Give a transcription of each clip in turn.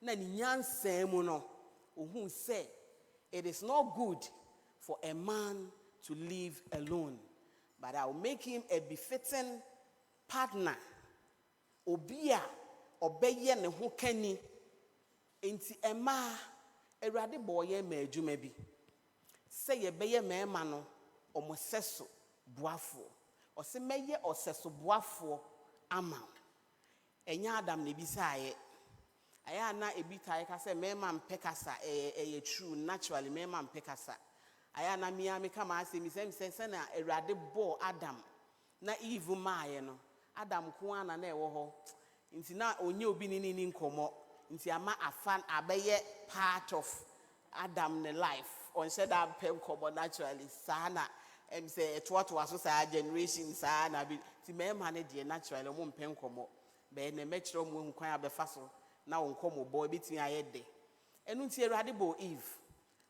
na ni nyansa mu no ohun say it is not good for a man to live alone, but I will make him a befitting partner. Obia obeye ne ho kani enti ema Awurade boye ma adwuma bi se ye beye mema no omoseso boafo ose meye oseso boafo ama enya Adam ne bi saaye aya na ebi tae ka se mema mpekasa eye true naturally mema mpekasa aya na mia me kama ase mi se na Awurade bo Adam na Eve maaye no Adam ko ana na ewo ho nti na onye obi ni nkomo nti ama afan abeye part of Adam ne life on said that pen nkomo naturally sana say to aso sa generation sana bi ti mema ne de naturally mo pen nkomo be na mechiro mo nkwan abefa so na nkomo bo ebetimi ayede enu nti Awurade bo Eve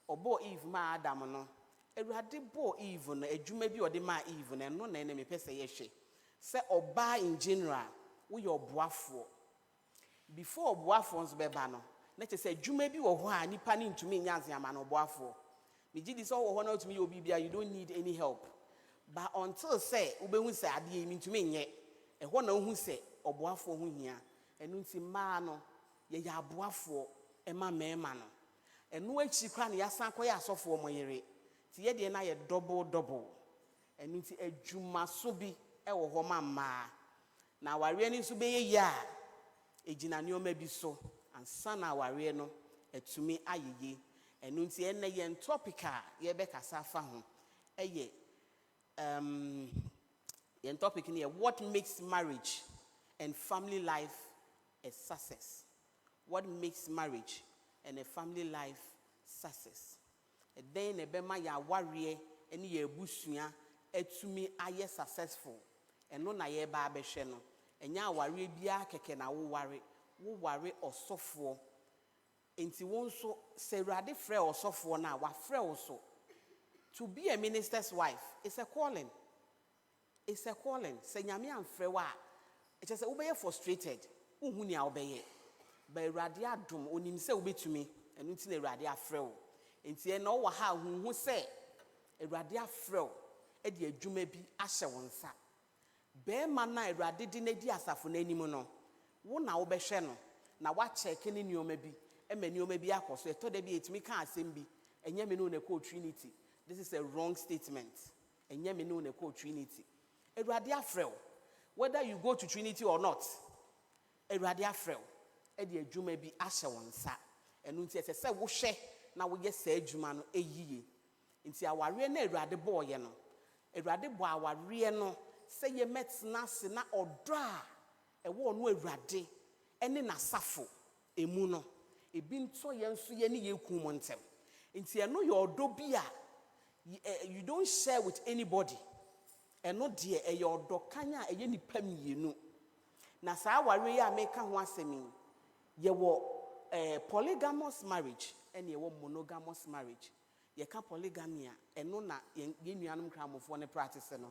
obo Eve ma Adam no Awurade bo Eve no adwuma bi ode ma Eve no no na me pese ye hwe se oba in general wo your boafo before boafo nso beba no na che se adwuma bi wo ho a nipa ne ntumi nyanse ama no boafo me gidi so wo ho na otumi obi bia you don't need any help but until say ubehu say ade mi ntumi nye e ho na hu say oboafo ho hia enu nti ma no ye ya boafo e ma mema no enu achi kwa na yasan koya asofo mo yere ti ye de na ye double enu nti adwuma so bi e wo ho ma na ware ni so be ye ya ejina ne o ma bi so ansa na ware no etumi ayeye enu nti enne ye topica ye be kasa fa ho eye ye topic ni what makes marriage and family life a success. What makes marriage and a family life success? Then e be ma ya ware ene ye busua etumi aye successful eno na ye ba abehwe no enya ware bia keke na wo ware osofo enti won so se Awurade frɛ osofo na wa frɛ wo so to be a minister's wife is a calling. It's a calling. Se nyame amfrɛ wa e che se wo be frustrated unhu ni a wo be ba Awurade adom onim se wo betumi enu nti na Awurade afrɛ wo enti e na wo ha hu se Awurade afrɛ wo e de adwuma bi ahyɛ wo nsa be ma na Awurade di na di asafo na anim no wo na wo behwe no na wa check ni nioma bi e ma nioma bi akoso e to da bi etimi ka asem bi enye me no na call Trinity. This is a wrong statement. Enye me no na call Trinity. Awurade afrɛ wo whether you go to Trinity or not Awurade afrɛ wo e de adwuma bi ahyɛ wo nsa enu nti ese se wo hwe na wo ye sa adwuma no eyiye nti aware na Awurade bo ye no Awurade bo aware no se ye metna se na odo a e wo no Awurade ene nasafo emu no ebi nto ye nso ye ne ye ku mo ntem nti eno ye odo bi a you don't share with anybody eno de e ye odo kanya e ye nipa mienu na sa aware ye ameka ho asemi ye wo polygamous marriage and ye wo monogamous marriage ye ka polygamy a eno na ye nuanom kramofo ne practice no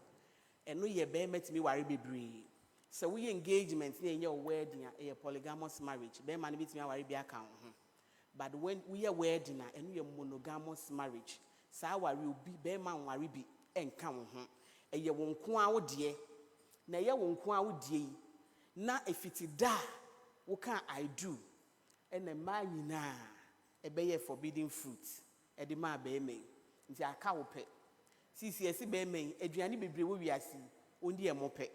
eno ye be metimi ware bebre so we engagement na ye wedding a polygamous marriage be man bitimi ware bi aka ho but when we are wedding eno ye monogamous marriage sa ware obi be man ware bi enka ho eye wo nko a wo de na ye wo nko a wo de na efiti da wo kan I do ene ma nyina ebe ye forbidden fruit e de ma be me nti aka wo pe sisi esi be me aduane bebre wo wiase ondi e mope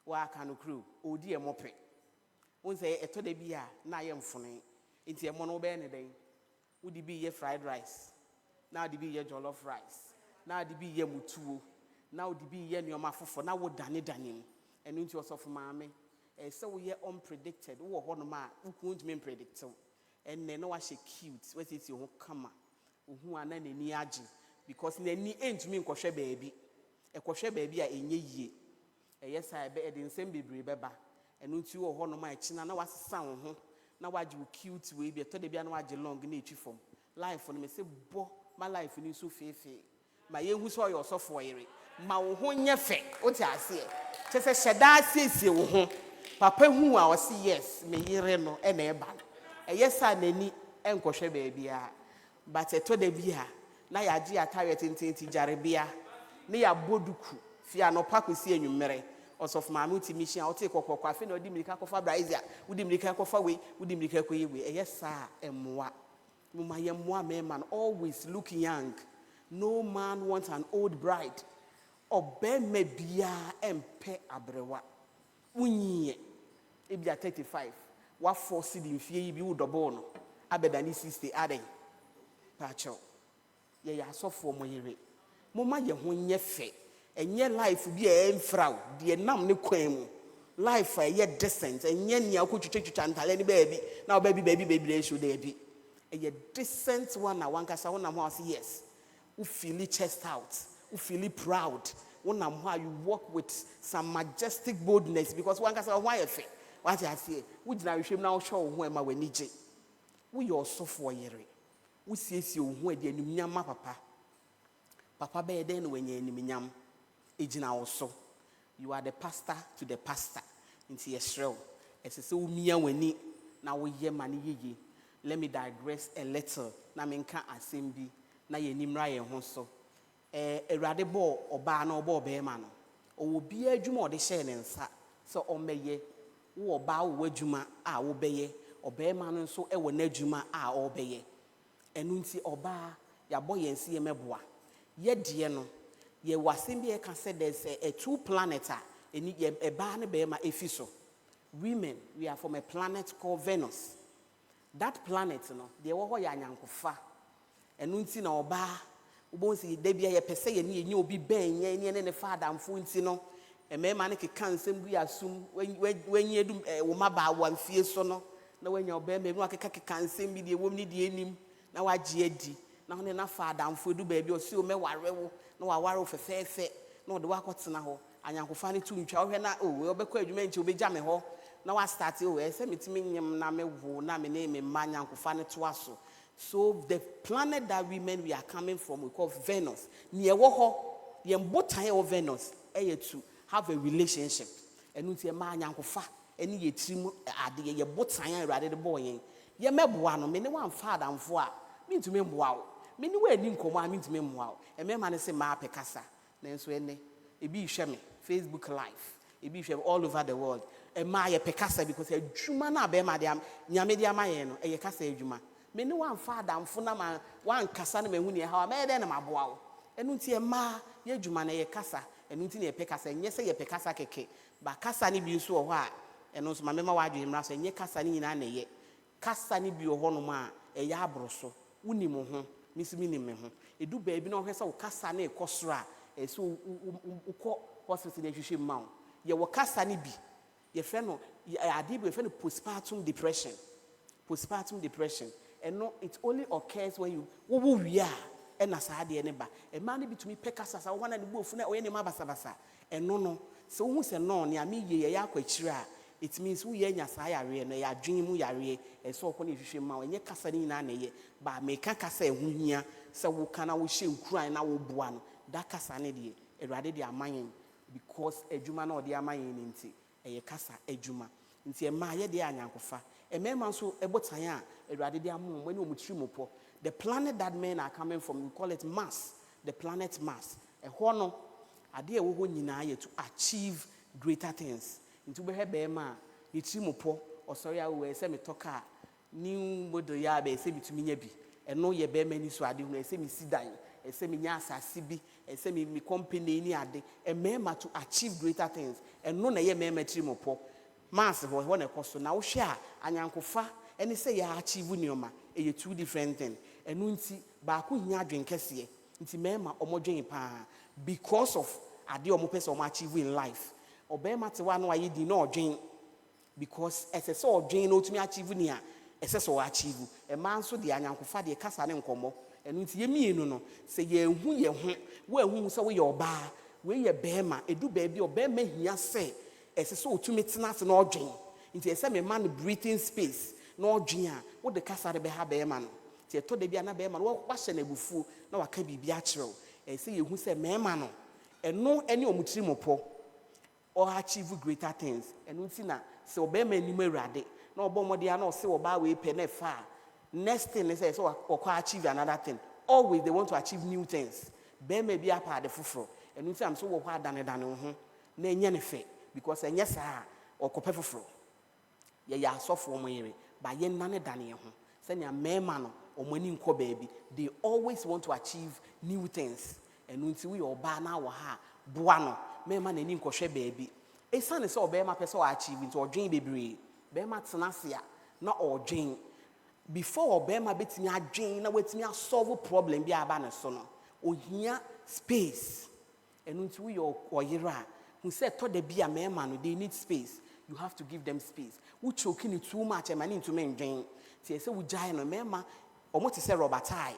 wa aka no kru odi e mope won say eto da bi a na ye mfone nti e mo no be ne den wo di bi ye fried rice na di bi ye jollof rice na di bi ye mutuo na wo di bi ye nyoma fofo na wo dane enu nti osofu maame se wo ye unpredicted wo ho no ma wo couldn't mean predict and ne no wa she cute what it ho kama ohu ana nani age because nani entumi nkohwe baabi ekohwe baabi a enye yie yes I be edin sem bebre beba enu nti wo ho no ma ekina na wasesa wo ho na waje wo cute we bi to de bia na waje long na etwi fom life no me se bo my life ni so fefe ma ye hu so yo sofo yere ma wo ho nye fe o ti ase e che se sheda asiesie wo ho papa hu a o se yes me yere no e na e ba yes, I nani and koshe baby. But a to the bia, na ya ji atare tinti jaribia, ne ya boduku, fia no paku si enyumere. Of my multi-mission, I'll take a coffee, no dimika for Brazia, would dimika for away, would dimika away. Yes, sir, and moi. My young man always looking young. No man wants an old bride. Or ben me bia and pe abrewa. Unye, if you are 35, what force in fear you would abono. Abedani 60 adding. Pacho. Ye are so for my year. Mama, ye when ye fe. And your life be a frau, dear nam ne quem. Life a yet decent, and yen ya could take to any baby. Now, baby, they should they be. A yet decent one, I want us on a mouse, yes. Who feel it chest out, who feel it proud. One am how you walk with some majestic boldness because one can say, why a thing? What I say, would now you now show who am I when need. We also for year. We see you when the Nyama papa. Papa bear then when you're in also, you are the pastor to the pastor. Into a shrill. As a so mea when now we hear money ye. Let me digress a little. Na menka assembly. Na ye nimra ye honso. A radibo or bar no bo beman. Or be a juma de shen and sa. So o meye. Or bow wejuma a obeye. Or bearman so e wone juma a obeye. And unti oba ya boy and see a meboa. Ye dieno. Ye wasimbi can say there's a two planets and a barn bema efiso. Women, we are from a planet called Venus. That planet, no, they were yankufa. And unti no ba, ubonsi debia ye pese ye ni obi ben ye ne father and funtino. A man can simply assume when you do umaba one fear sono. No, when your baby can send me the woman the enim. Now I GD. Now enough father and food baby or so me warrewo. No, I worry for fair, no, the work what's now. And you can find it too. Oh, we'll be quite you meant to be jamming ho. Now I start to send it to me, name and man, and find it to us. So the planet that women we are coming from, we call Venus. Near Woho, the embodiment of Venus, to have a relationship. And you see a man, and fa, and ye trim at the boat sign rather the boy. Ye may one, many one father and four. Mean to me, wow. Many way didn't come, I mean to me, wow. And my man say, Ma Pecasa. Then so it be shame, Facebook Live, it be shame all over the world. And my Pecasa because a Jumana Bema, Yamedia Mayeno, a Yacasa Juma. Many one father and Funama, one Cassana, when you have made them a bow. And unti a ma, ye Jumana, a Casa, and unti a Pecasa, and yes, a Pecasa cake. But Cassani be so hard. And also my member, why you and ye Cassani in an ye. Cassani be a honoma, a yabroso, unimo. Miss Minimum. A do baby no has a cassane cosra, a so hospital education mount. Ye were cassani be. Your friend, I did with postpartum depression. Postpartum depression. And no, it only occurs when you, we are, and as I had neighbor. A man be to me, Pecas, I want to move for any mabasabasa. And no. So who's a no, near me, ye are quite sure. It means we are sayari and they are dreaming yari, and so when you mount, and ye cassanina, but make a cassa here, so we can always shame crying our buan. That cassanidi, a radidia mine, because a juman or the amayin inti, a cassa a juma. Inti a maya de anyankofa. A man so a botaya, a radidia moon when you mutrimopo. The planet that men are coming from, we call it Mars, the planet Mars. A horno, a dear woman to achieve greater things. Into be bema, you trimopo, or sorry, I will say me talker, new model yabe, say to me yebi, and no ye bear many swadi, and say me sit down, and say me yasa sibi, and say me company any ade, a mema to achieve greater things, and no na ye mema trimopo. Master was one a cost now share, and yanko fa, and they say ya achieve unioma, a two different things, and nunti, baku nya drink kessie, into mema or more pa, because of a dear mopes or achieve in life. Obema te one why you did not drink because as a sort of drain to me achieve near as a so achieve a man so the anyankofa de casa and commo and with ye me no say ye who so your bar where ye bema a do baby or bear me here say as a so to me not no drain into a semi man breathing space no drain what the casa de beha man te to de bia na bear man what a bufu na waka be natural and say you who say me man and no any omutri mopo. or achieve greater things. And we see now, so be many rade. No bomb they are not say about we pay far. Next thing they say, so or achieve another thing. Always they want to achieve new things. Be may be a part of the fufro. And we say I'm so hard than ne because and yes or cope fufro. Ya soft for my by yen nane daniel. Send your man or winning co baby. They always want to achieve new things. And when we or bana or ha buano, me man and in baby. A son is all bema person achieving or dream baby. Bema tanasia, not all dream. Before Bema bit me a dream, now with me a solve a problem be a banner son. O here space. And when we or yera, who said to the be a man, they need space. You have to give them space. We choking it too much, and I need to maintain. See, I say we giant no mema, or what is a robatai.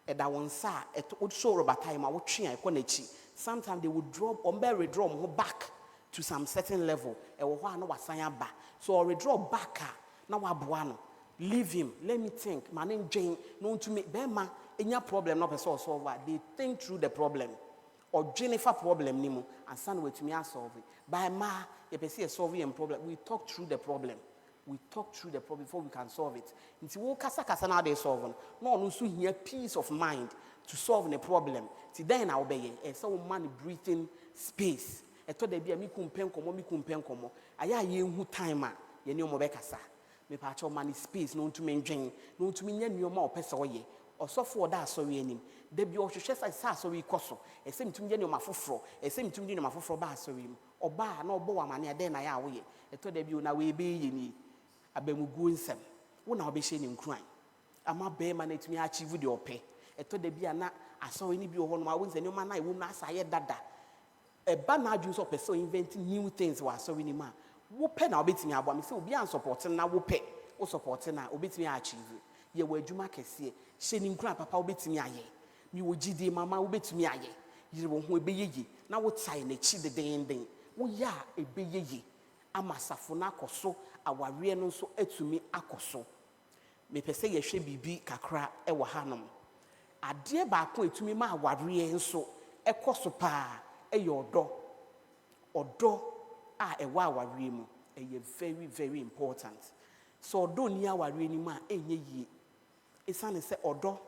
And that one sa, it would show robatai, my watching, I konechi. Sometimes they would drop or bury drum back to some certain level. And one was saying back. So I withdraw back. Now I buano. Leave him. Let me think. My name Jane. Known to me. Bema, any problem not person solve. They think through the problem. Or Jennifer problem nimo and son with me solve it. By ma, if I see a solving problem, we talk through the problem. We talk through the problem before we can solve it. Until we kasa now they solve. No, no, so here peace of mind to solve the problem. See then I'll be a so man breathing space. I thought there be a mikumpen komo. Aya ye who timer ye no mo bekasa. Me pacho man space no to menjen no to me nya ma opesa oye. Osofo da asori anim. De bi ohwehwe sa asori koso. Esem tum nya ma foforo. Esem tum nya ma foforo ba asori mu. Oba na obo wa mane de na ya woye. I thought there be na we be ye ni. Abemugu nsem. Wo na obehye ni nkran. Ama be ma na tumi achieve de ope. I thought there be na asori ni bi oho no ma wo nse ni ma na ewu na asaye dada. Eba na adwun so person inventing new things wa asori ni ma. Wo pe na obetimi abo me say obi an support na wo pe. Wo support na obetimi achieve. Ye wo adwuma kese. Hye ni nkran papa obetimi aye. Mi wo gide mama obetimi aye. Yire wo ho ebeyeye. Na wo tai na chi de den. Wo ya ebeyeye. Amasafo na akoso aware no so atumi akoso. Me pese ye hwe bibi kakra e wo hanom. Ade ba ko etumi ma aware nso ekoso pa e ye odo a ewa aware mu eye very very important. So odo ni aware ni ma enye yie. Esane se odo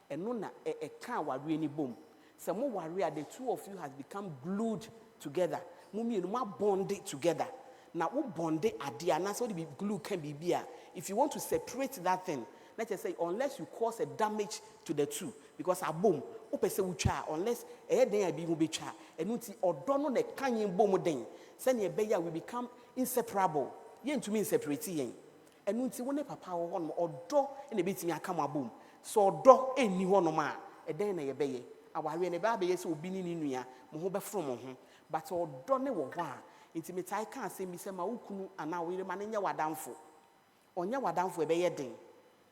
eno na e ka aware ni bom. Se mo ware the two of you has become glued together. Mo mienu ma bonded together. Now, who bonded ade and so the glue can be beer. If you want to separate that thing, let's just say unless you cause a damage to the two, because a boom, unless a day be be cha, and you see or don't know the canyon boom then, send your bear will become inseparable. Yen to me separating. And you see one papa or door in a bit in a camera boom. So door any one of ma, a day na your bear. Our really baby is will be in Nuya, Mohoba from home, but or don't know why. Intimate I can't say me say ma ukunu and now we mananya wadamfo. Onya wadamfo ebe yeden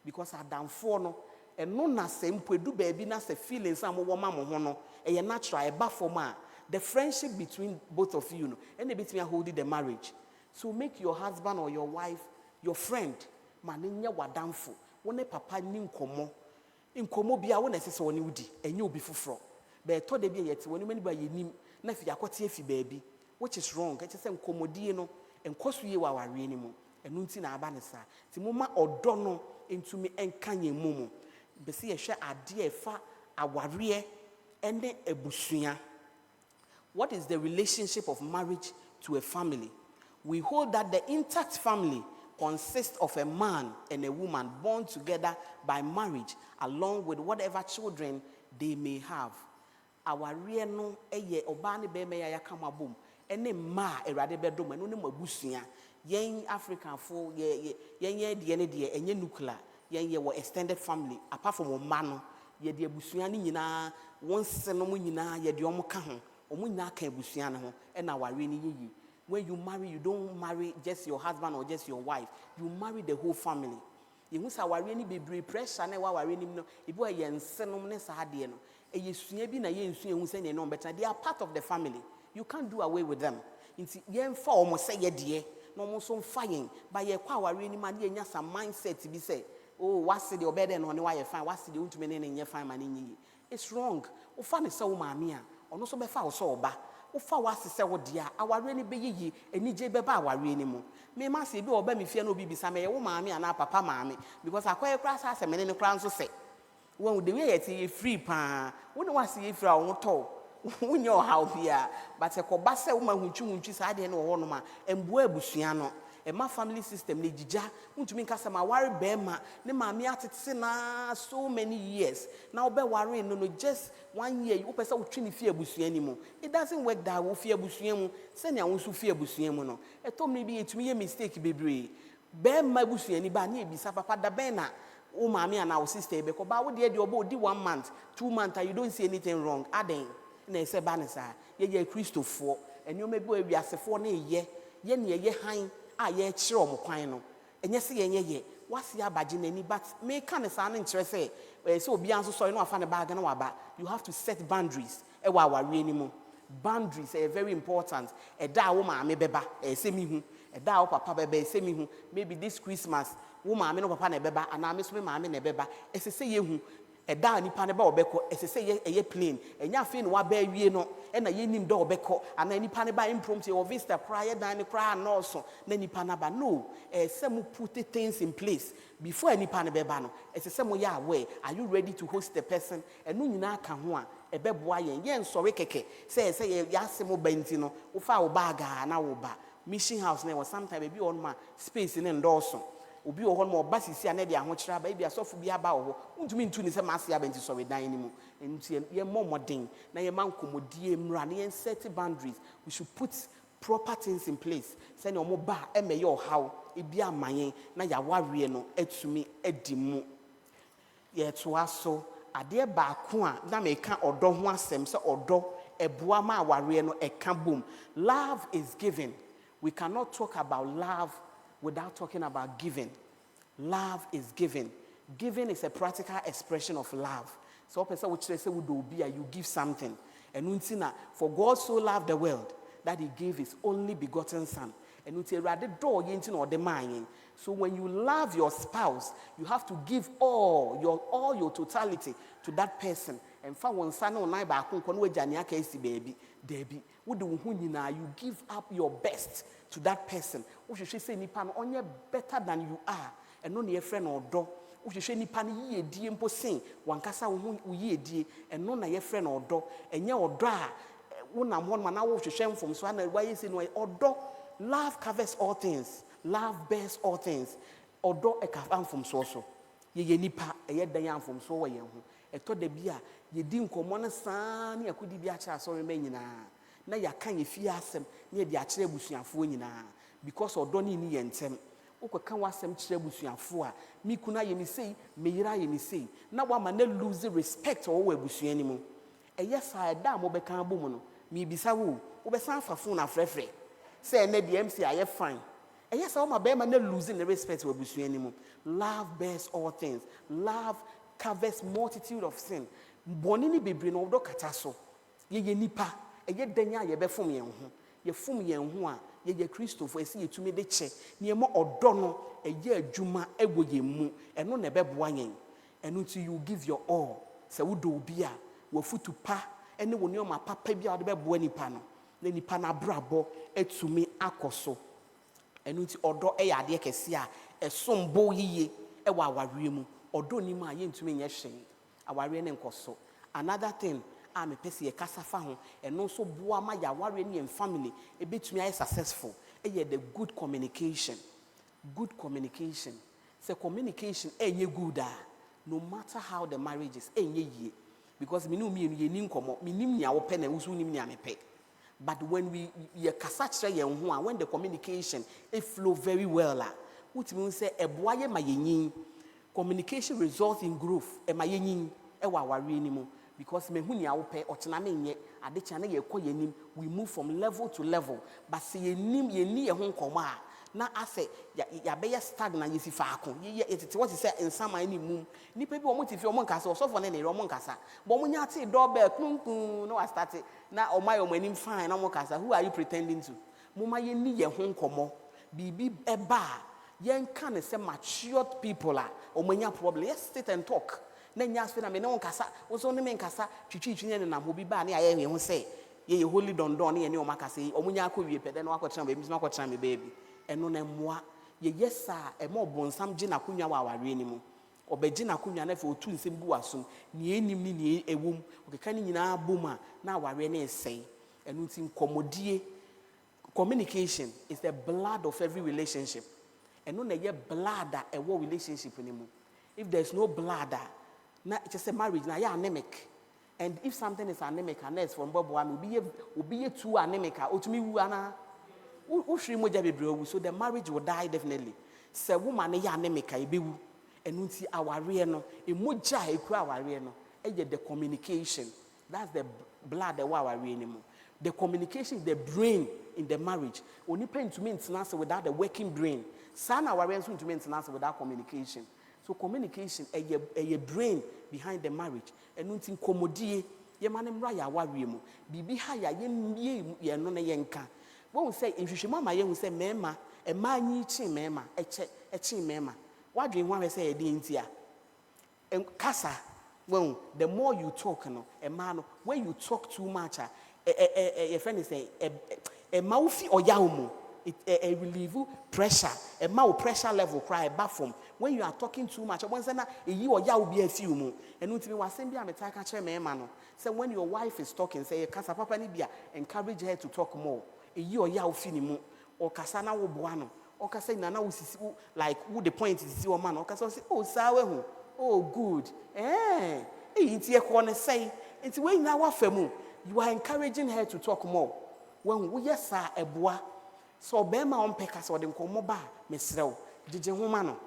because adamfo no and no na se mpedu baby na se feelings am wo ma mo ho no e natural e ba for ma the friendship between both of you no and between holding the marriage. So make your husband or your wife your friend mananya wadamfo. Wone papa ni nkomo bia wo na se woni wudi enye obi foforo. Be to de bia yete woni mani ba yenim na fi akote afi baby. Which is wrong. It is nkomodi no enkoso ye wa ware ni mu enu nti na aba ne sa ti mo ma odo no entumi enkanye mu be se ye hwe ade efa aware ene ebusua. What is the relationship of marriage to a family? We hold that the intact family consists of a man and a woman born together by marriage along with whatever children they may have. Aware no eye oba ne be me ya kama bom ene ma erade bedom eno ne mabusua yen African for yen de ne de enye nuclear yen ye wo extended family apart from oma no ye de abusua ni nyina won se no nyina ye de omo ka ho omo nyina ka abusua ne ho ena ware ni yeyi. When you marry, you don't marry just your husband or just your wife, you marry the whole family. You must have ni be pressure na wa ware ni no ibo ye nsenom ne sa de no e yesua bi na ye nsua hu se ne no better they are part of the family. You can't do away with them. Inti yen fa omo se ye de no mo so mfa yen ba ye kwa ware ni ma ye nya some mindset bi say oh what's the obede no ne wa ye fine what's the untumi ne nye fine ma ne nyi. It's wrong. O fa ne se wo maame a ono so be fa wo so oba ufa wasi se wo dia aware ni beyiyi enije beba aware ni mu me ma se bi oba me fie na obi bisa me ye wo maame ana papa maame because akoye kra sa se me ne kra nso se when the way yet ye free pa when wasi ye free a wo to wonye ohaw bia but e ko ba se wo ma huntwu sa de na wo no ma emboa abusua no my family system ne jija untumi nkasa ma ware be ma ne maame atete na so many years na obe ware no just 1 year you pesa utwi ne fie abusua ni mu it doesn't work that wo fie abusua mu se ne awon so fie abusua mu no etom ne bi etumi ye mistake bebre be ma abusua ni ba na ebisa papa da be na wo maame ana wo sister be ko ba wo de obo di 1 month 2 months and you don't see anything wrong aden na ese ba ne sa ye Christopher enioma bi awiasefo na ye ne ye han a ye kire omo kwan no enye se ye wasi abaje nani but me ka ne sa ne nkire se se obi anso so no afa ne bag na waba you have to set boundaries e wa aware ni mu boundaries are very important e da wo maame beba e se mi hu e da wo papa beba e se mi hu maybe this Christmas wo maame no papa na beba ana me so me maame na beba e se ye hu eda nipa ne ba obekọ esese ye plane enya afi no wa ba awie no e na ye nim da obekọ ana nipa ne ba impromptu o visitor cry ye dan ne cry no so na nipa na ba no some put things in place before nipa ne be ba no esese mo ya aware are you ready to host the person enu nyina aka ho a ebeboa ye nsore keke say ya asemo banti no wo fa wo bag na wo ba mission house na sometimes be on ma space ne ndorso obi wo hon mo basisi ana de ahokyera ba bia sofu bi aba wo ntumi ntu ni se maase abenti so redan ni mu nti ye momoden na ye mankomodie mra na ye set boundaries we should put proper things in place say no mo ba e me ye ohaw e bia amayen na ya wawe no atumi adimu ye to aso ade ba ko a na me ka odo ho asem se odo eboa ma aware no e ka bom love is given we cannot talk about love without talking about giving. Love is giving. Giving is a practical expression of love. So person which say you give something. And for God so loved the world that he gave his only begotten son. And so when you love your spouse, you have to give all your totality to that person. And for one son or neighbor, baby, Debbie, you give up your best to that person. What you say, Nipan, only better than you are, and only a friend or dog. What you say, Nipan, ye dear imposing, one cassa ye dear, and none a friend or dog, and ye or dra. One man, I want to shame from Swan, why is in way or dog. Love covers all things, love bears all things, or dog a cafan from so. Ye nipa, a yet dayan from so way. A told the beer, ye dim common son, ya could be a child, so remaining. Na ya kan ye fi asem na de akire busuafo nyina because odo ni ni yentem ukwa wasem kire busuafo a mi kuna ye ni sei me yira ye ni sei na wa ma na lose respect o wa busuani mu yes I da mo be kan bom no mi bisa wo be san afafo na frefre say na de MC aye fine yes I ma be ma na lose the respect o busuani mu love bears all things love covers multitude of sin boni ni bebre no do kata so ye nipa ye danya ye be fom yen ho ye fom yen ho a ye Christopher esi yetumi de che ne mo odo no ye adwuma ego ye mu eno na be boa yen eno to you give your all se wo do obi a wo futu pa ene wo ne o ma papa bia wo de be boa nipa no na nipa na brabo etumi akoso eno ti odo ye ade kese a esombo yiye e wa aware mu odo ni ma ye ntumi nye hyen aware ne nkoso another thing I'm a person a casafa and also boama ya warrior and family a bit me successful. The good communication. Good communication. So communication ye good no matter how the marriage is ye because me know me nim komo me nim nya wo pe na usu nim nya me pe. But when we ye kasa kire ye ho when the communication it flow very well what mean say eboa ye ma yin communication results in growth e ma yin e wa warrior ni mu. Because me huni awope ochena me nye ade cha na ye kɔ yenim we move from level to level but se yenim ye ni ye ho nkomo a na ase ya be ye stagnant ye si faako ye etete what say nsama ani mum nipa bi omo tifi omo nkasa osofo ne omo nkasa bo omo nya te doorbell kunkun no start na omaye omo anim fine na omo nkasa who are you pretending to muma ye ni ye ho nkomo bibi eba ye nka ne se matured people a omo nya problem yes sit and talk na nya asfe na me no nkasa wo so ne me nkasa twitwitwi ne na ho bi ba na aye ho se ye holy don ye ne o maka say omunya akɔwie pɛ de no akɔtena baby so akɔtena me baby ɛno na mmoa ye yesa e mo bonsam gye na konwa wa aware ni mu obegye na konwa na fe otu nsem bu asom ne enim ni ne ewom okeka ni nyina boma na aware na esɛe ɛno nti nkomodie. Communication is the blood of every relationship. And no ye blood that a war relationship anymore. If there's no blood, it's just a marriage, now you're anemic. And if something is anemic, and that's from Bob one will be too anemic, or to me, so the marriage will die definitely. So woman ya anemic, I be and we see our real a muja our real the communication. That's the blood that our real anymore. The communication is the brain in the marriage. Only pain to maintenance without the working brain. Sana warriors to maintenance without communication. So communication a brain behind the marriage. And nothing commodie. Ye manem raya warrior. Bibi haya ye no yenka. When we say if you mama ye we say mema, a man ye chin mema, a chin mema. What do you want to say a dintia? And casa, well, the more you talk, a man, when you talk too much, a friend is a mouthy or yaumu, it relieve pressure, a mouth pressure level cry a bathroom. When you are talking too much, once a you or yau be a few more. And ultimately was send me a metaka chair mano. So when your wife is talking, say Casa Papa Nibia, encourage her to talk more. A you or yau finimu, or Casana or Buano, or Casana like who the point is your man, or Casa say, oh, sour, oh, good. It's your corner say, it's when now femu. You are encouraging her to talk more. When we are a boy, so Bema on Pecas or the Comoba, Miss Row, Dije Humano,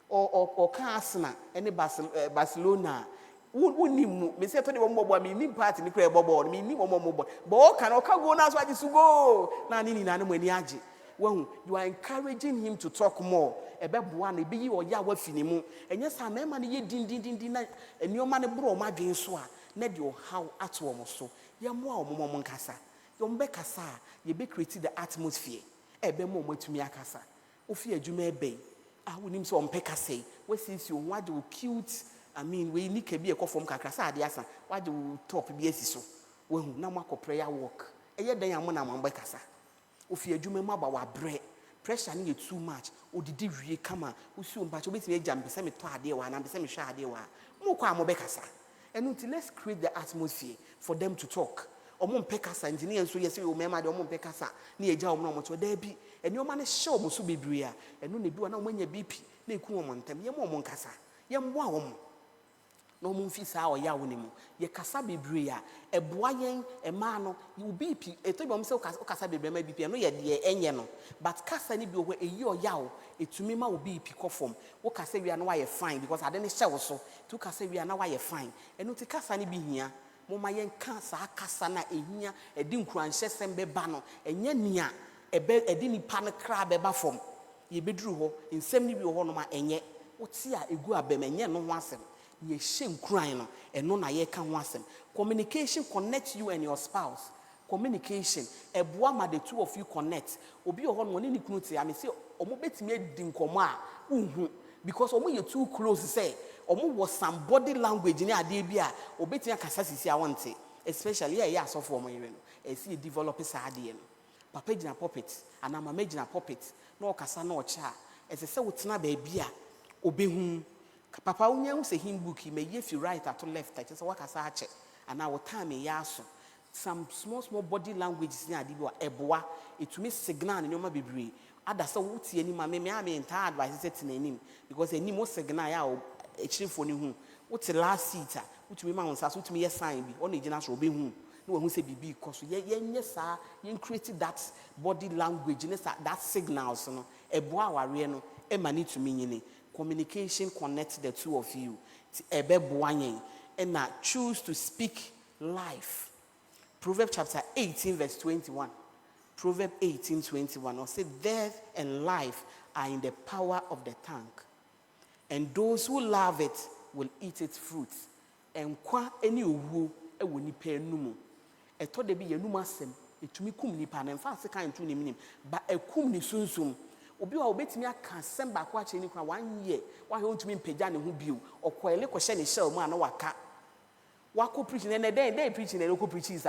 or Casna, any Barcelona. Wouldn't you, Miss Anthony Mobile, me party in the crab board, me one more mobile. But can go now, so I just go. Nanini Nanumeniaji. When you are encouraging him to talk more about one, be you or Yahweh Finimu, and yes, I remember ye din, and your man bro, my game swa, ned your how at almost so. Ya more momon kasa. Yon be kasa, ye be created the atmosphere. Ebe mo to me akasa. Ofi adwuma ebe. Ah wonim so ompeka say. We since you what do cute. I mean we ni kebi ekọ from kakra sa ade asa. What do top bi asiso. We hu na makọ prayer walk. Eye dan am na mo be kasa. Ofi adwuma mu aba wa bre. Pressure ni too much. Odidi wie kama. Usi ompa cho betimi agya mpese me to ade wa na mpese me hwa ade wa. Mo kwa mo be kasa. And until let's create the atmosphere for them to talk. Omon pekasa engineer so yes you mema de omon pekasa na eja omno omoto there bi eni o ma ne show mo so bebre a eno na bi wa na omanya BP na eku omon ntem ye mo omon kasa ye mboa omon na omon fi sa o ya woni mu ye kasa bebre a eboa yen ema no you BP eto bi om se o kasa bebre ma BP no ye de enye no but kasa ni bi o eyi o ya o etumi ma o BP kofom wo kasa wi na wa ye fine because ade ne hye wo so tu kasa wi na wa ye fine eno ti kasa ni bi hia moma yen kasa akasa na ehia edi nkranhye sembe ba no enye nia ebe edi nipa ne kra be ba fom ye beduru ho nsem ni bi ho no ma enye wote a egu abem enye no ho asem ye hye nkran no eno na ye ka ho asem. Communication connects you and your spouse. Communication eboa ma the two of you connect obi ho no ni kunu te am say omo betimi edi nkomo a unhu because omo ye too close say omo was some body language ni ade bi a obetia kasa sisi a wonte especially ya asofo omo yere no e see develop sa ade no papa gina puppet ana mama gina puppet na okasa na ocha ese se wotena ba bia obehu papa unya hu se him book me ye fi right at left ase se wakasa ache ana wo time ya so some small body languages ni ade bi wa eboa etumi signal ni oma bebre ada se wotie ni ma me enta advice se tenanim because eni mo signal ya echirifo ni hu wote last seat a wotumi ma wonsa so wotumi ye sign bi on egina so obehu na wo hu se bibi koso ye nye sa ye create that body language ne that signals no eboa aware no e mani to me nyini. Communication connects the two of you ebe boanyen and na choose to speak life. Proverbs chapter 18 verse 21. Proverbs 18:21 or say death and life are in the power of the tongue, and those who love it will eat its fruit. And kwa eni owu e wo nipa enumu eto de bi yenum asem etumi kum nipa na mfa se kan tu ni minim ba ekum ni sunsum obi wa obetimi aka asem ba kwa che ni kwa 1 year wa he ontumi mpagya ne ho bio okoele ko hye ne shell mu ana waka Wako preaching, and then they preaching and local preaching.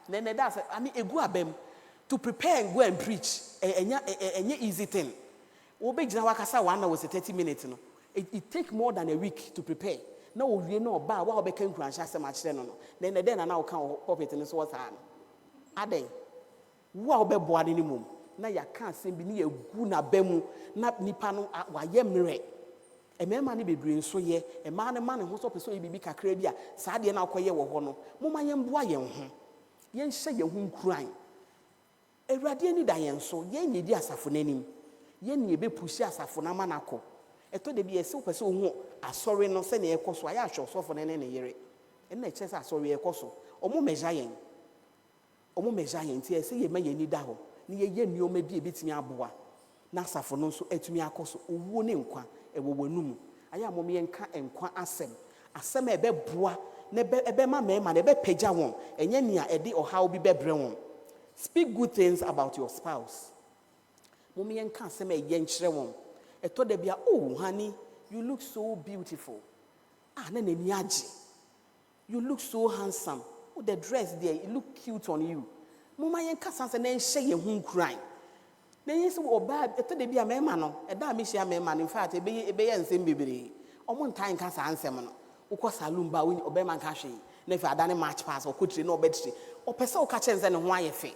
Then that's, I mean, a good abem to prepare and go and preach. A easy thing. Obe jina wakasa 1 hour was 30 minutes. No, it take more than a week to prepare. No, we know ba wa obe can crunch as much then. Then I now can pop it in so what's hand. Ade, wa obe board any mum. Na ya can't send be near guna bemu, not nipano at wayemre. A man be bring so ye, a man who's up so you be cacrebia, Sadia now quay or hono, Mumma yam boyam. Yen say your whom crying. A radiani dian so, yen ye dear safonenim. Yen ye be pushy as a phonamanaco. A to de be a super so a sorry no send a cost, I shall soften any year. And the chest are sorry a coso, or more measuring. Or more measuring, say ye may need daho. Near yen you may be a bit me aboa. Nasa for no so et me a coso, or wonin qua, a womanum. I am mommy and cat and qua asem. Asem a be bois, nebe my man, a be peja one, and yenia a day or how be bebre. Speak good things about your spouse. Mommy and cat seme yen shrewon. I told them, oh, honey, you look so beautiful. Ah, nene niaji. You look so handsome. Oh, the dress there, it look cute on you. Mama yen cat sans and then say your home crying. Then you say, oh, bad, I told them, a man, a damn mission man, in fact, a bay and same baby. On one time, can't answer, man. Of course, I lumba win Obama Cashi. Never had any match pass or could no bedstreet. Or person catches and why a fee.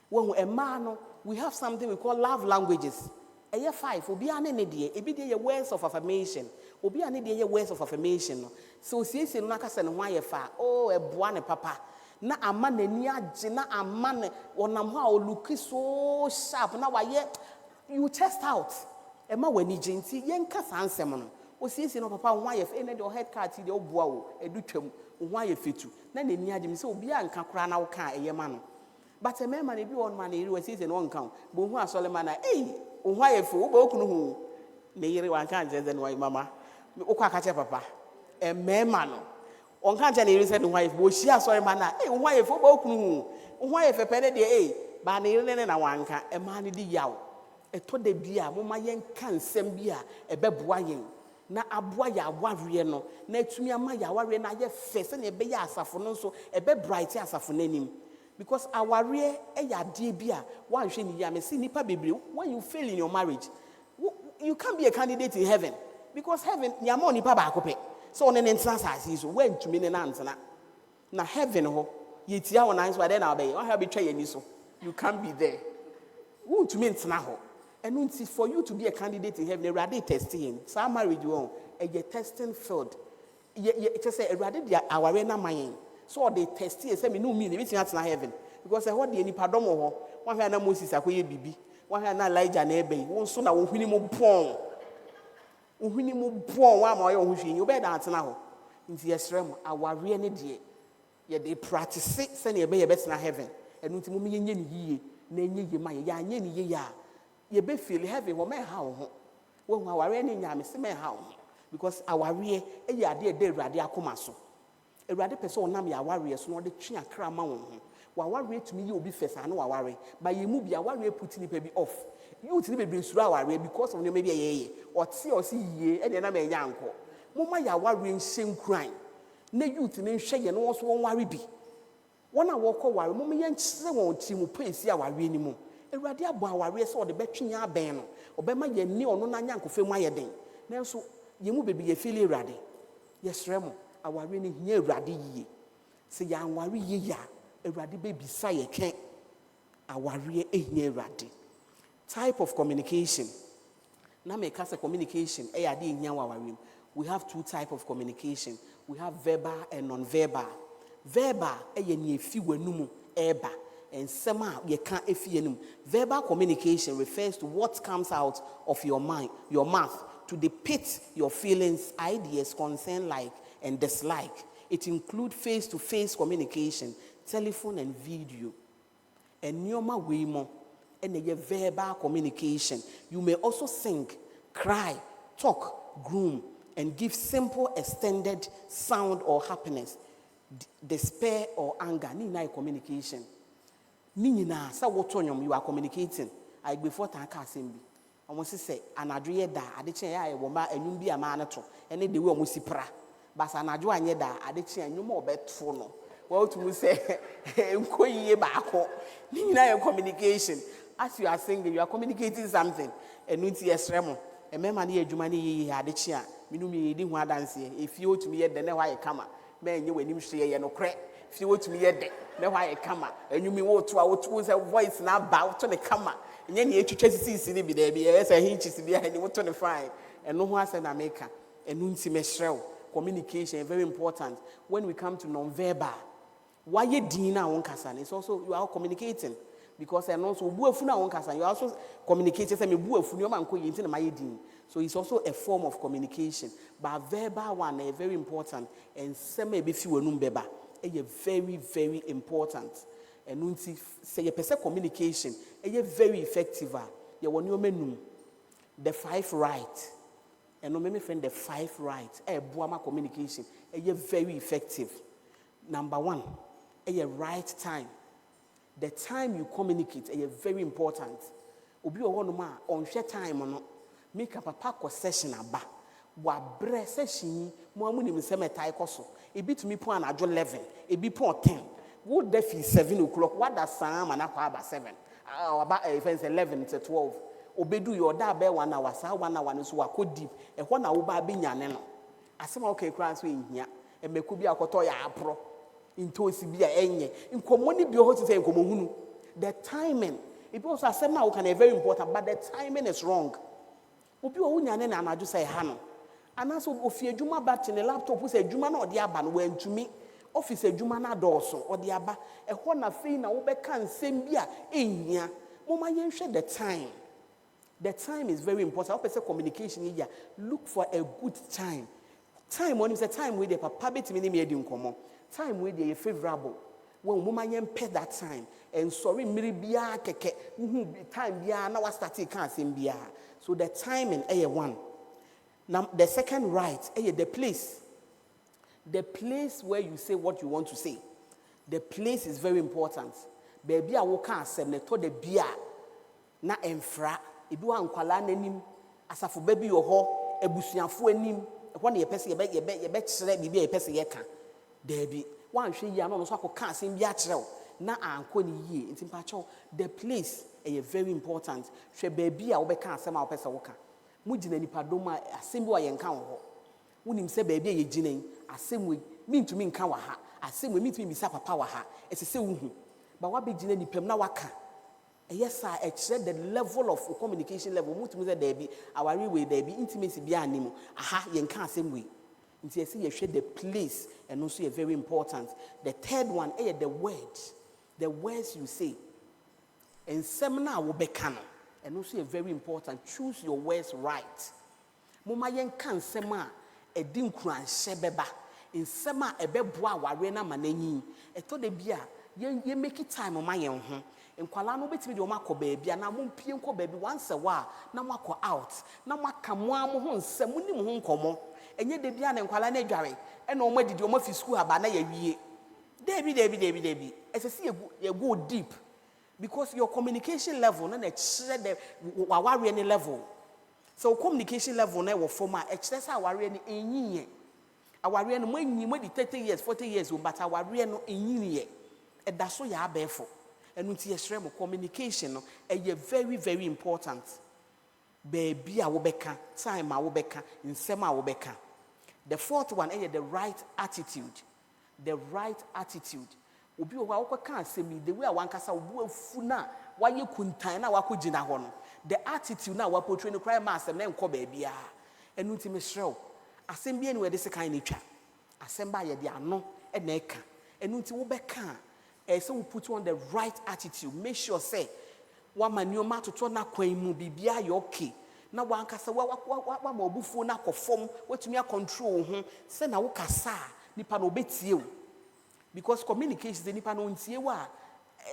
When a man, we have something we call love languages. A year 5 will be an idea, a bit a words of affirmation, will be an idea words of affirmation. So, see, Nakas and why a far, oh, a buane papa. Na a man, a niaji, na a man, or namha, look so sharp. Now, I yet you test out. Emma, when you jinty, yankas answer, man. O see, no papa, why if any your head cat, the old bow, a dutum, why a fit you. Then the niaji, so be an cacran out car, a yaman. But a man, if you want money, you will see in one count. But who are Solomon, eh? Why a fool, Boku, Nay, one can't say then why, mamma. Okacha papa. A man, on can't tell you, said wife, but she has sorry, manna, eh? Why a fool, Boku? Why if a penny, eh? Banner and a wanka, a man in the yow. A told the beer, Mamma yen can send beer, a beboying. Na aboya warieno na etumi amaya ware na ye fese na ebe ya asafo no so ebe bright asafo nanim because aware e ya de bia wan hwe ni ya me see nipa bebre when you fail in your marriage you can't be a candidate in heaven because heaven ya mo nipa ba akope so on an entrance as so when to me na ntena na heaven ho ye tia won answer then na be won have betray ani so you can't be there won to me ntena ho. And for you to be a candidate in heaven, rather testing. Some marriage you on a testing field. Just say rather our arena mind. So they test you. Say me no mean it's not heaven because I want the any pardon or one hand Moses akoye bibi, one hand Elijah na ebe. One so na ohini mo pon. Ohini mo pon wa ma yo ohini. You better dance now. Into yesrem our real die. Ye they practice it. Say ye be ye better na heaven. And unti mo me yenye ni yie na enye ye ma ye ya nye ni ye ya. You be feel heavy when how when our any yam is how because our rear a ya dear day radia comaso. A radi person nam ya warriors no the chia crama on him. While worry to me, you'll be first, I know I worry. But you move your worry putting it baby off. You to be because of maybe a ye or see ye and then I'm a young co. Mama ya worrying shame crime. Ne youth and shame and also won't worry be. One I walk over, Mummy and won't team will pay see our anymore. A radia bow race or the betching ya ban or Bema ye knew or no nanyanko film my day. Now so you will be a filly raddy. Yes, Remo, our winning near raddy ye. Say ya worry ye ya, a raddy baby say can't. Our worry a near raddy. Type of communication. Now make us a communication. We have two types of communication. We have verbal and non-verbal. Verbal, eba, and sema ye can't efienum. Verbal communication refers to what comes out of your mind, your mouth, to depict your feelings, ideas, concern, like, and dislike. It includes face-to-face communication, telephone and video. And nyoma wemo, and a verbal communication. You may also sing, cry, talk, groom, and give simple, extended sound or happiness, despair or anger. Nina communication. Nina, sa wotonyom you are communicating. I before tanka assembly. I want to say, an adria da, I did say I woma and you be a manato, and then they will musipra. basa anadwo anye da adekye anyuma obeto no what to say enko yiye baako ni nyina communication. As you are singing, you are communicating something. And nti yesremo e mema na adwuma na yiye adekye a minum yedi ho adanse if you to me ye de na why kama me enye wanim hwe ye no kre if you to me ye de na why kama anyumi wo to a wo to say voice na ba to ne kama enye ne etwetwa sisi ni bi da bi e say hinchisi bi ani wo to ne fine eno ho ase na meka enu nti mesrew. Communication is very important. When we come to non-verbal, why you dina on kasan? It's also you are communicating because and also buafuna on kasan. You are also communicating. Say me buafu ni o man ko yin na my din. So it's also a form of communication. But verbal one is very important. And some maybe few enum beba. It's very very important. And unti say you person communication. It's very effective. You want your menu. The 5 right. And no me friend the 5 right. Buama communication. Very effective. Number 1, right time. The time you communicate is very important. Obi o no ma on share time no. Make up a pack of session aba. Wa bre session mo amu ni se metai koso. E bi to me po anajo 11, e bi po 10. Wo da fi 7 o'clock. What da sam na kwa aba 7. About 11 to 12. Obedu your da be 1 hour sa 1 hour no so wako deep e ho na wo ba be nyane no asema okay kran so ehia e meku bi akoto ya apro ntosi bi a enye nkomo ni bi ho ti say nkomo hunu the timing it also asema wo can very important but the timing is wrong obi wo nyane na anaju say ha no anaso ofie adwuma ba te ne laptop say adwuma na ode aba no wantumi office adwuma na dooso ode aba e ho na fei na wo be kan nsem bi a ehia mo ma yenhwe the time. The time is very important. I say communication here. Look for a good time. Time when it's a time where the papa bit me in common. Time where they are favorable. When woman pay that time. And sorry, miribia keke. Time biya na was starting can't same biya. So the timing is one. Now the second right is the place. The place where you say what you want to say. The place is very important. Baby, I walk out seven to the beer. Na enfra. Ebi wa nkwala nanim asafo ba bi yo ho ebusuafo anim ho na yepese ye be kire bibi yepese ye ka dabi wan hwe yi ano no so akoka asem bi a kirew na anko ni yie nti mpacho the place is very important hwe ba bi a wo be ka asem a wo pese wo ka mu gina nipa dom a asem bi wa ye nka wo ho wonim se ba bi ye ginan asem we mintumi nka wa ha asem we mintumi bisa papa wa ha esese wo hu ba wa be gina nipam na waka. Yes, sir. Except the level of communication level. Mutu say there be our way there be intimacy be animal. Aha, you can't same way. Until you see you share the place and also very important. The third one is the words. The words you say. And seminar will be canon. And also very important. Choose your words right. Mama yen kan sema e din kran shebeba. In sema ebe boa ware na mananyi. Eto de bia ye make it time mama yen ho. Nkwala no betimi de o makọ baabia na mo mpie nkọ baabi once a wa na makọ out na maka mo am ho nsem nim ho nkomo enye de bia na nkwala na adware e na o madidi o mafi school aba na ya wie debi esese you go deep because your communication level na chere the waware ni level so communication level na wo form a chere sa aware ni enyiye aware no manyi mo di 30 years 40 years but aware no enyiye e da so ya abefo. And until you communication, is very, very important. Baby, I will be time I will be in sema will be. The fourth one is the right attitude. The right attitude. Obi wa can say me the way I want kasa obu afuna why you kuntan na wakojina ho no. The attitude na wa portray no cry master na enko baby a. And until me show. Asem bi anywhere this kind nature. Asem ba ye de ano e na eka. And until wo be can so we put you on the right attitude. Make sure say one man you matter to na kwan mu bibia you okay. Na wan kasa wa obufu na kofom wetumi control ho say na wo kasa nipa no betie o. Because communication the nipa no ntie wa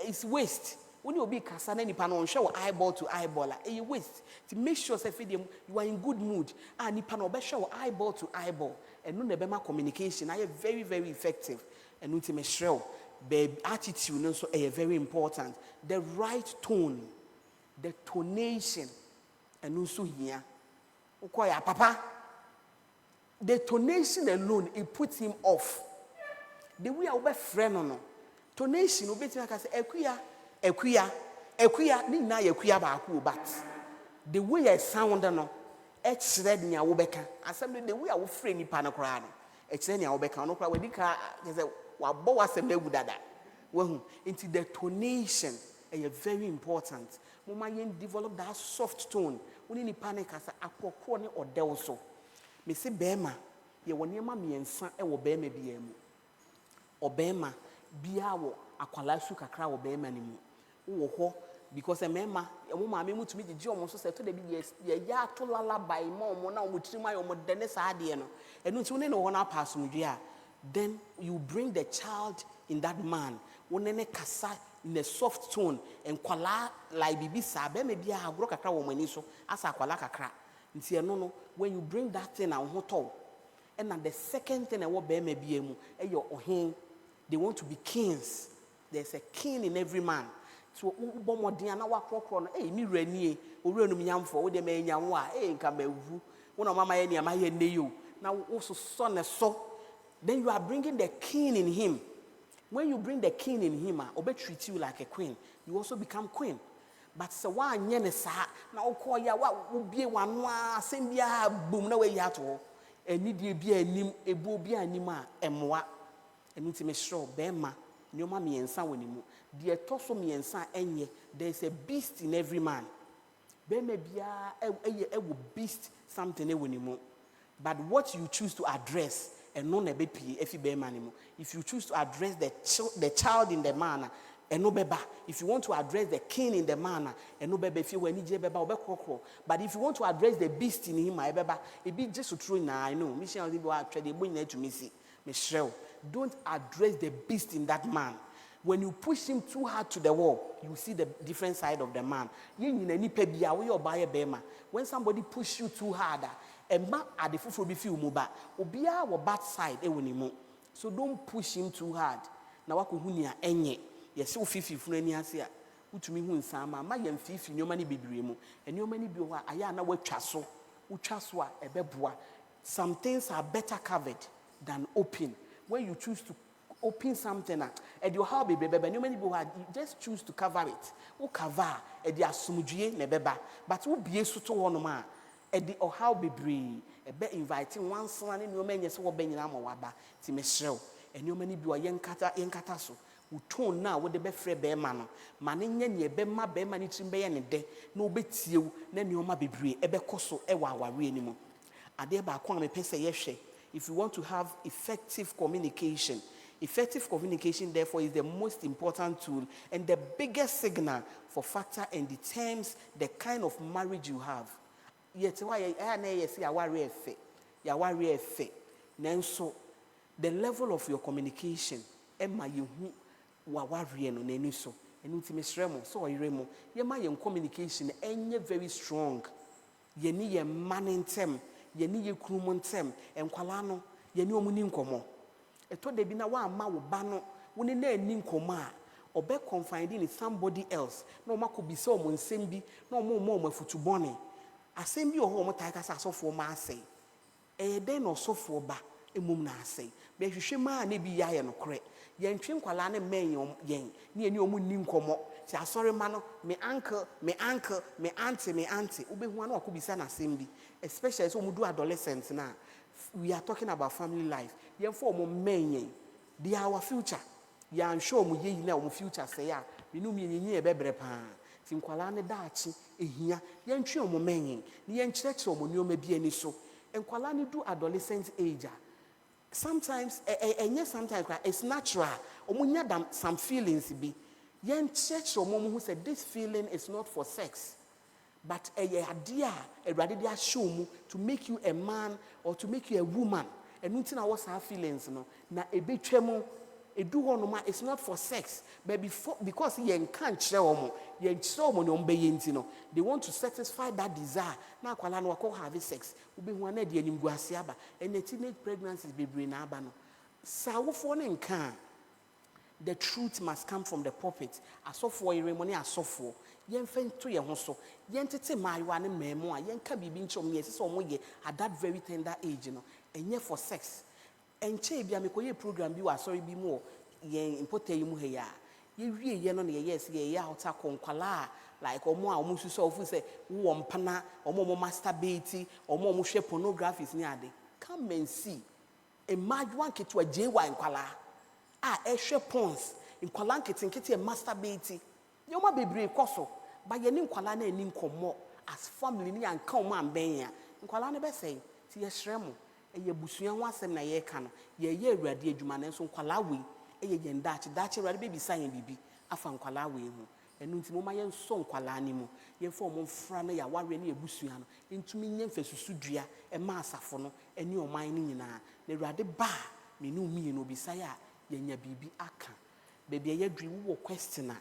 is waste. When you be kasa na nipa no nhwe eyeball to eyeball e waste. To make sure say you are in good mood and nipa no be show eyeball to eyeball and no na be ma communication are very very effective and ultimate show. The attitude also is very important. The right tone, the tonation, and also here. Ukoya papa. The tonation alone, it puts him off. The way I will be friend no. Tonation will be like I say, ekuya, ni na ekuya ba aku, but the way I sound no, it's red ni awobeka. Assembly the way I will free ni panakra no, it's red ni awobeka. No kra we di ka say wa bo wasem na gudada. Well, into the tonation is very important. Mama yen develop that soft tone. When ni panic as akoko ne ode so. Me say bema ye woni ma miensa e wo bema bi emu. Obema bia wo akwala su kakra wo bema ni mu. Wo ho because emema wo ma me mutumi gigi omo so say to de bi ye ya to lalabai ma omo na omo tirima omo de ne sa ade no. Enu nti wo ne no na pasumdwe a then you bring the child in that man. Wonene kasa in a soft tone and kwala like bibi sa be me bia agro kakra wo mani so asa kwala kakra nti eno no when you bring that thing and hoto and then the second thing e wo be me bia mu e your ohen they want to be kings. There's a king in every man. So ubo modin na wa krokro no mi rani owura num nyamfo wo de me nyanwo a nka mawu wona mama ye ne ma ye neyo na wo so ne so then you are bringing the king in him. When you bring the king in him, obe treat you like a queen. You also become queen. But so one nyene sa na okọ ya wa ubie wanwa asem bia boom na we ya to. Eni die bia anim ebu obi anim a emwa. Eni ti me sure be ma nyoma miensa wonimu. Die toso miensa enye. There is a beast in every man. Be me bia e wo beast something e wonimu. But what you choose to address and no nebe pie if you be manimu. If you choose to address the child in the manner, and no beba. If you want to address the king in the manner, and no beba if you were ni beba obe krokro. But if you want to address the beast in him, I beba it be just true now. I know. Mission of the try the boy to me see. Michelle, don't address the beast in that man. When you push him too hard to the wall, you see the different side of the man. When somebody push you too hard, and man at the fufu be feel muba, obia or bad side so don't push him too hard. Now wako hunia enye, yes so fifi funeni asia. Utumi hu nsama, ma yem fifi nyomani bebree mu. And nyomani bi wa aya na wetwaso, utwaso a ebeboa. Some things are better covered than open. When you choose to open something and you have baby, you just choose to cover it. O cover and the asumdue nebeba, but who be so to one man. And the or how be bree, a bet inviting one son in your men, yes, or Benyamin Waba, Timeshow, and your many be a young catasso, who tone now with the befre bear manner. Manin ye bema beman it's in bayan day, no bits you, then your ma be bree, ebe coso, ewa, anymore. Adeba Kwame Pesa Yeshe. If you want to have effective communication, therefore, is the most important tool and the biggest signal for factor and determines the kind of marriage you have. Yet, why I say I worry effect. Nanso, the level of your communication, Emma, you worry no nenu so, and intimate remo, so I remo. Ye my communication, and ye very strong. Ye need a man in tem, ye need a crewman tem, and qualano, ye know munim como. Eto de bi na wa ma wo ba no woni na ani nkoma a obe confide in somebody else na o makobi se o mo nsem bi na o mo afutubone asem bi o ho mo tai kasa asofo ma asai den no sofo ba emum na asai be hwehwe ma na bi ya ye no kore ye ntwe nkwala na men yen na ani o mu ni nkomo ti asori ma no me uncle me auntie obehu na akobisa na asem bi especially so mu do adolescents na we are talking about family life. Yen for mo men they are our future. Yan show mo ye na mo future say ya. Me no me nyi e bebre pa. Ti nkwala ne daachi ehia. Yen twe mo men. Ni yen kyerɛkyerɛ mo nneoma bi ani so. Nkwala ne do adolescent age. Sometimes sometimes it's natural. Omunya some feelings bi. Yen kyerɛkyerɛ mo who said this feeling is not for sex. But a idea, a radical show to make you a man or to make you a woman. And nothing I was our feelings, no. Na a bit tremor, a do one it's not for sex, but because he can't show you show no. They want to satisfy that desire. Now, Kwalano call having sex, will be one idea in Guasiaba, and the teenage pregnancies be bring abano. Saw for can. The truth must come from the pulpit. Asofo yeremoni asofo. Yen fento ye ho so. Yen tete maayiwa ne memo a yen ka bibi nchom ye sese omo ye at that very tender age no. Enye for sex. Enche bia me koye program bi wa sorry bi mu yen impota yi mu he ya. Ye wie ye no ne ye yes ye ya outa konkwala like omo a omo suso ofu say wo mpana omo masturbate omo hwe pornographies ni ade. Come and see. Imagine ketu a JY nkwala. Ehwe pons nkwala nketenkete masturbate. Nyoma bebre koso. Ba ye ni nkwala na ani nkomo as family ni anka o man ben ya. Nkwala ne be say ti ye shremo. Eye busua ho asem na ye ka no. Ye ye awurade adwuma na nso nkwala we eye ye ndache awurade bebi san bibi afa nkwala we hu. Enu nti mo ma ye nso nkwala ni mu. Ye fo mo mfra na ya ware na ebusua no. Ntumi nye mfesusudua e ma asafo no eni oman ni nyina. Na awurade ba me nu mi no bisaya yenya bibi aka. Baby ye dri wo question a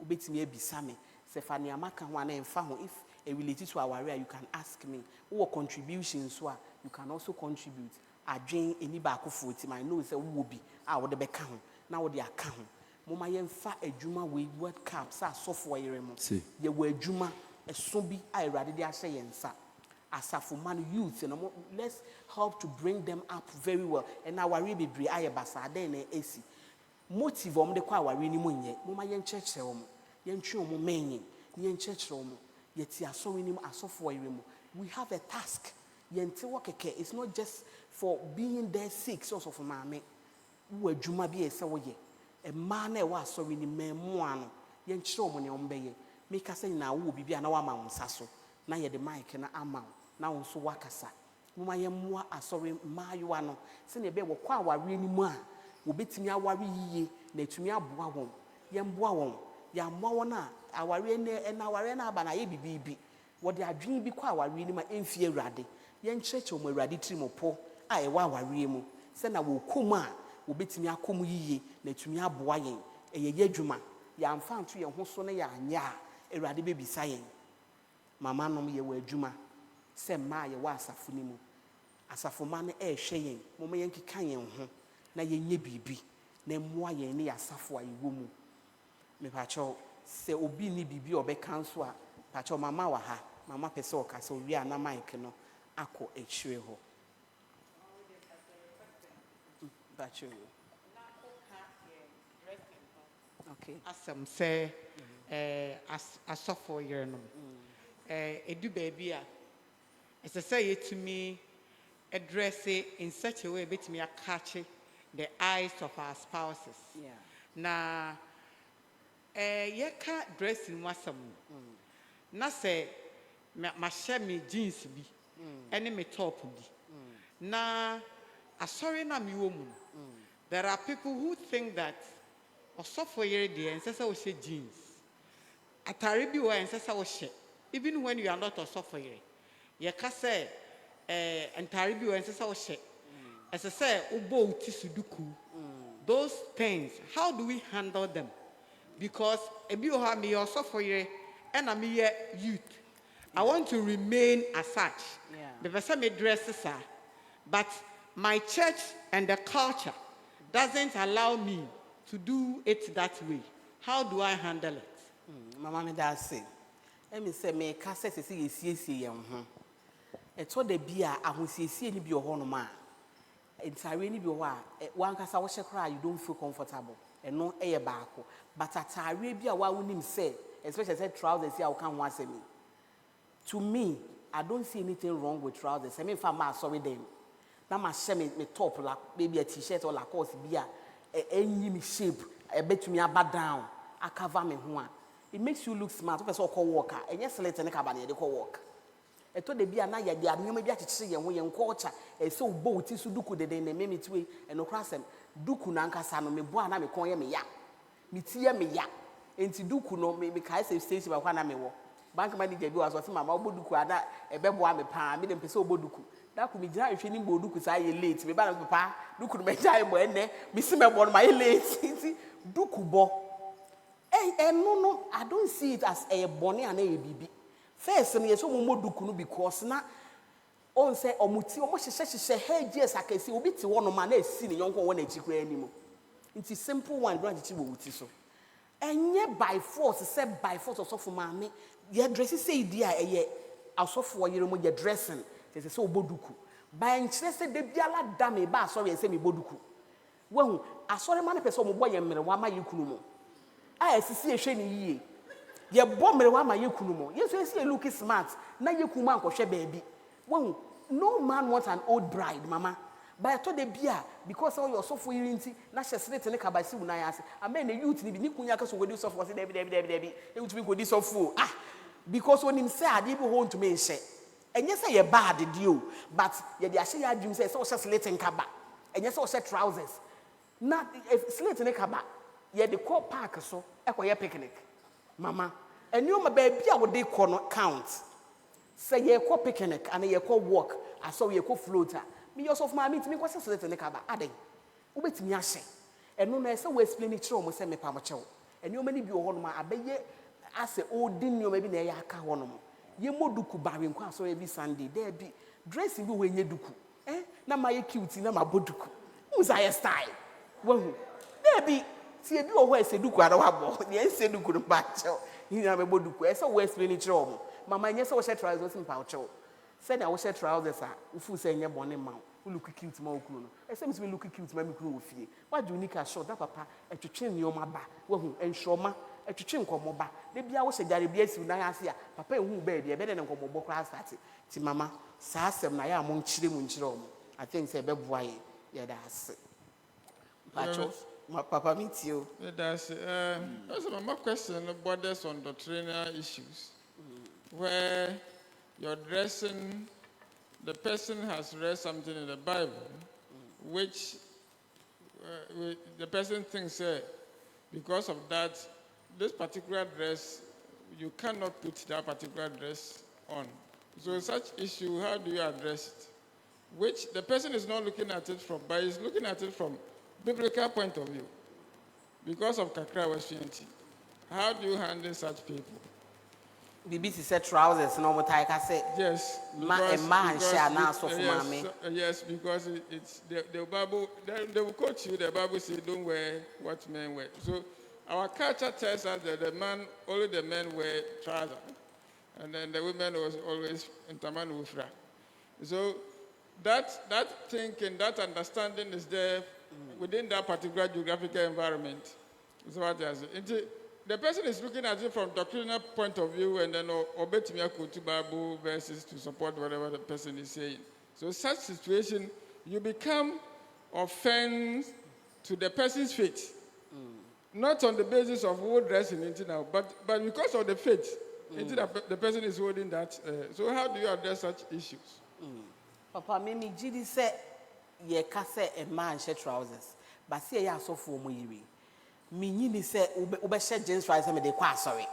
obetimi ebisa me. Se fa ne amaka ho ana emfa ho if related to our area you can ask me. Wo contributions so you can also contribute. Adwen eni ba akofo ti I know say wo bi a wo de beka ho na wo de aka ho. Moma ye mfa adwuma we World Cup sa sofo yere mo. Ye wo adwuma eso bi a awurade de ahye ye nsa. Asafo man youth and let's help to bring them up very well. And our baby bri aye basa den na esi. Motive om de kwa aware ni mu nye. Moma ye nchechre om. Ye ntwe om menyin. Ye nchechre om. Ye ti asori ni asofo yere mo. We have a task. Ye nti wokeke. It's not just for being there sick so for mama. Wo adwuma bi ese wo ye. E ma na e wa asori ni memo ano. Ye nchre om ne om beye. Make us say na wo bibia na wa ma wonsa so. Na ye de mic na ama na wonso wakasa moma ye moa asori maayiwa no se ne be wo kwa aware ni mu a wo betimi aware yiye na etumi aboa won ye mboa won ya moa won a aware na aware na aba na ye bibibi wo de adwen bi kwa aware ni ma emfie awurade ye nkyereke mo awurade trimopo a ye wa aware mu se na wo kom a wo betimi akom yiye na etumi aboa yen eye yadwuma ya mfa nto ye ho so na ya anya awurade bebisa yen mama nom ye wa adwuma se ma ye wa asafo ni mu asafo ma ne ehwe yen mo me yen keka yen ho na ye nye bibi na moa yen ne asafo ayi wo mu me pa cho se obi ni bibi obeka nso a pa cho mama wa ha mama pese o ka se owi ana mic no akọ ehwe ho ba cho okay asem say asofo yer no edu baby a it's say it to me address it in such a way bit me catch the eyes of our spouses. Yeah. Na ye ka dressing wasam. Na say ma share me jeans bi any me top bi. Na asori na mi wo mu. There are people who think that osofo yere dey and say we share jeans. Atare bi wo and say we share even when you are not osofo yere. Ye ka say entire bi when say we share as I say ubo uti suduku those things how do we handle them because ebi o ha me osofo yere and am ye youth I want to remain as such the person me dresses are but my church and the culture doesn't allow me to do it that way how do I handle it mama me da say me say me ka say siesie ye ho eto da bia ahosiesie ni bi ho no ma entire ni bi ho a wan kasa wo hye you don't feel comfortable eno eye baako but atare bi a wa wonim say especially say trousers here kan ho asemi to me I don't see anything wrong with trousers I mean fa ma sorry them na ma hye me top la maybe a t-shirt or lacoste bi a enyi me shape e betumi aba down a cover me ho a it makes you look smart person call worker enye select ne ka ba na ye de call work eto de bia na ya de anyoma bi akyekyere ye ho ye culture e se obo uti su duku de na me metwe enokra asem duku na nkasa no me bo na me kon ye me ya mitie me ya enti duku no me kai se station ba kwa na me wo bank manager bi was so mama obo duku ada e be bo a me pa me de pese obo duku da ku me gira hwe ni bo duku sa ye late me ba na papa duku no me jai mo enne me si me bo no ma ye late enti duku bo no I don't see it as a boni and a bibi first no yeso mo duku no because na on say omuti omo hye hair yes akasi obi ti wo no ma na esi ne yonko wo na chikura ani mo It's a simple one, don't you will so. And yet by force, said by force of soft mammy, your dresses say, dear, a year, I'll soft for your dressing, there's a so boduku. By interested the biala dammy, bar, sorry, and semi boduku. Well, I saw a man person boy and Mama Yukuno. I see a shiny ye. Ye bomb Mama Yukuno. Yes, I see a looking smart. Now you kuma or she baby. Well, no man wants an old bride, Mama. But I told the beer because all your software unity, not just let a by soon. I asked, I mean, the youth need to be Kunyakas will do software, Debbie, it would be this of fool. Ah, because when him said, I didn't want to me say. And yes, I bad did you, but yet the Ashia dream says, so just let in cabba. And yes, also trousers. Not if slate in a cabba, yet the court park so, a picnic. Mama, and you, my baby, I would they count. Say ye co picnic and ye co walk, I saw ye co floater. Me yourself, my meet me was a slate in a cabba, adding. Wait me, I say. And no, I saw we explain it from send me pamacho. And you many be on my abbey as a old dinner, maybe near Yaka one. Ye moduku barring so every Sunday, there be dressing you when ye duku. Eh? Na my cute, na my boduku. Who's I style? Well, there be. See, you always say duku, I don't have the say duku the batcho. You have a boduku. I saw we explain it from. Mamma, yes, I was a trousers in poucho. Said I was a trousers, who say your bonnet mount. Who look cute, more cool. I seems to look cute, my crew fee. What do you need a short up, papa, and to chin your maba, well, and shoma, and to chin come over. Maybe I was a daddy, yes, when I see papa who baby, better than come over class at it. See, mamma, Sassam, I am on Chilim. I think say, Beb, why, yeah, that's it. My papa meets you. That's my question borders on doctrinal issues, where you're dressing. The person has read something in the Bible, which the person thinks, because of that, this particular dress, you cannot put that particular dress on. So such issue, how do you address it? Which the person is not looking at it from, but is looking at it from biblical point of view, because of Kakra West Unity. How do you handle such people? BBC said trousers, no more like I said. Yes. Yes, because it's the Bible. They will quote you. The Bible says, "Don't wear what men wear." So our culture tells us that only the men wear trousers, and then the women was always in taman ufra. So that thinking, that understanding is there within that particular geographical environment. So what I say. The person is looking at it from doctrinal point of view, and then obey to Bible verses to support whatever the person is saying. So such situation, you become offense to the person's faith, not on the basis of who dressing into now, but because of the faith, the person is holding that. So how do you address such issues? Papa, Mimi, Judy said, "Ye kase a man share trousers, but see ya so for me." Meaning say ube share jeans rice and they quite sorry.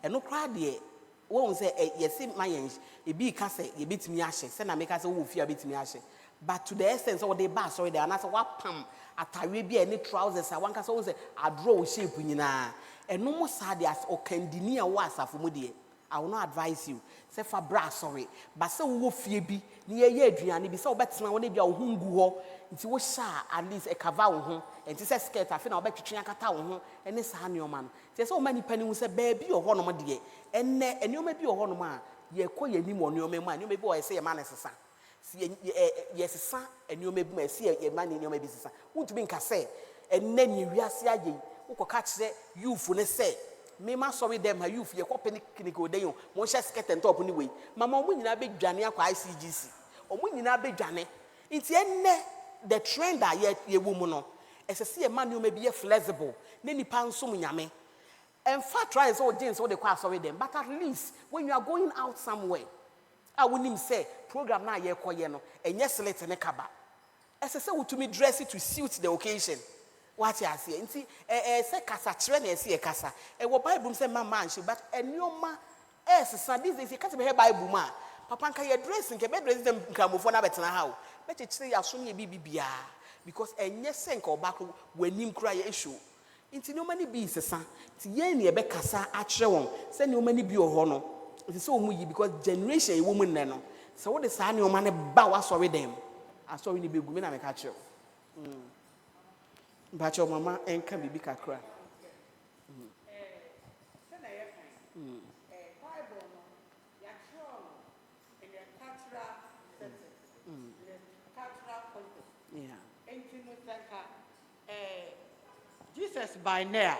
And no crowd ye won't say yes my age, a big casse, ye beat me ashes, send a make us a fear beat me ashes. But to the essence of the bar, sorry, there are not a what pam at Arabia any trousers. I want us always say a draw shape in and no more sad as or candinia was a fumudi. I will not advise you. Say for brass, sorry, but so will fear be near ye, Adrian, be so better now when they be a hungu. It was at least a cavao, and it says skirt. I think I'll bet you Chinaka, and this hand your man. There's so many penny who say, baby, or honor, dear, and you may be a honor, ye call your name on your man, you may boy say a man as a son. See, yes, a son, and you may see a man in your baby son. Won't be in Casse, and then you reassay, who could catch you for the say. Me ma sorry them her youth, your company clinical day, one shall skirt and top anyway. Mamma, when you have big Johnny, ICGC, or when you have big Johnny, it's the trend that yet ye woman, as I see a man who may be flexible, then he pounds so many. And fat tries all jeans all the class with them, but at least when you are going out somewhere, I wouldn't say program now ye koyeno, and yes, let's in a cabba. As I say, to me dress it to suit the occasion. What you see, and see, say casa train, see a casa, and what Bible say, my man, but a new ma, this is a cat of her Bible ma. Papa can you dress and get dress them come for na better how. But it's say as soon as BBBA because a yes senk or back when him cry issue. Into no many bees, son. Tien ye be kasa atreon. Send no many be your honor. It is so much because generation a woman nano. So what the son your man bow sorry them. I saw in the big women I catch you. Bacho mama enka bibi kakra. Jesus by now,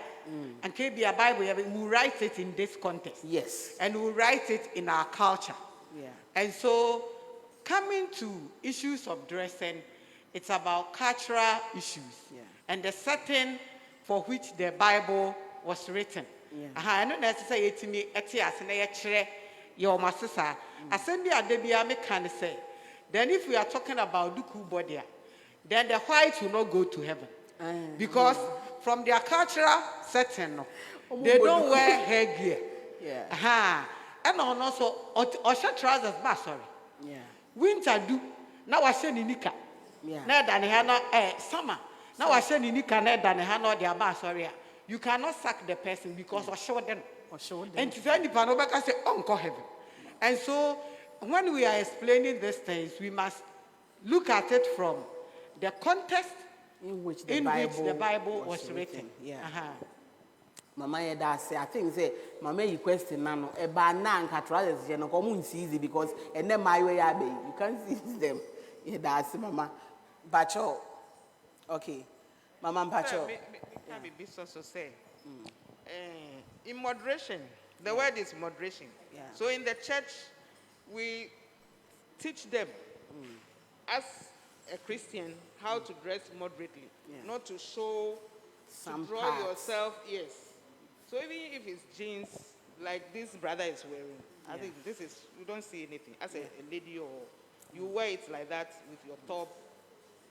and KB Bible, we write it in this context. Yes. And we write it in our culture. Yeah. And so, coming to issues of dressing, it's about cultural issues and the setting for which the Bible was written. I don't necessarily to me, your master. I send you a debia me can say. Then, if we are talking about Duku Bodia, then the whites will not go to heaven. Because from their cultural setting, they don't wear hairgear. Yeah. And also, Osha trousers, sorry. Yeah. Winter do. Now I say Nika. Yeah. Now than hano summer. Now I say Nika, now than hano their sorry. You cannot sack the person because or show them. And to any panobaka say, Uncle heaven. And so when we are explaining these things, we must look at it from the context in which the Bible was written. Yeah. Mama Yeda say, I think say, Mama, you question nano, a banana trousers, you know, come easy because and then my way abbey, you can't see them. Yeah, that's Mama. Bacho. Okay. Mama Bacho. Maybe so say. In moderation, the word is moderation. Yeah. So in the church, we teach them as a Christian how to dress moderately, not to show, some to draw parts. yourself, yes. So even if it's jeans, like this brother is wearing, I think this is, you don't see anything. As a lady, or you wear it like that with your top,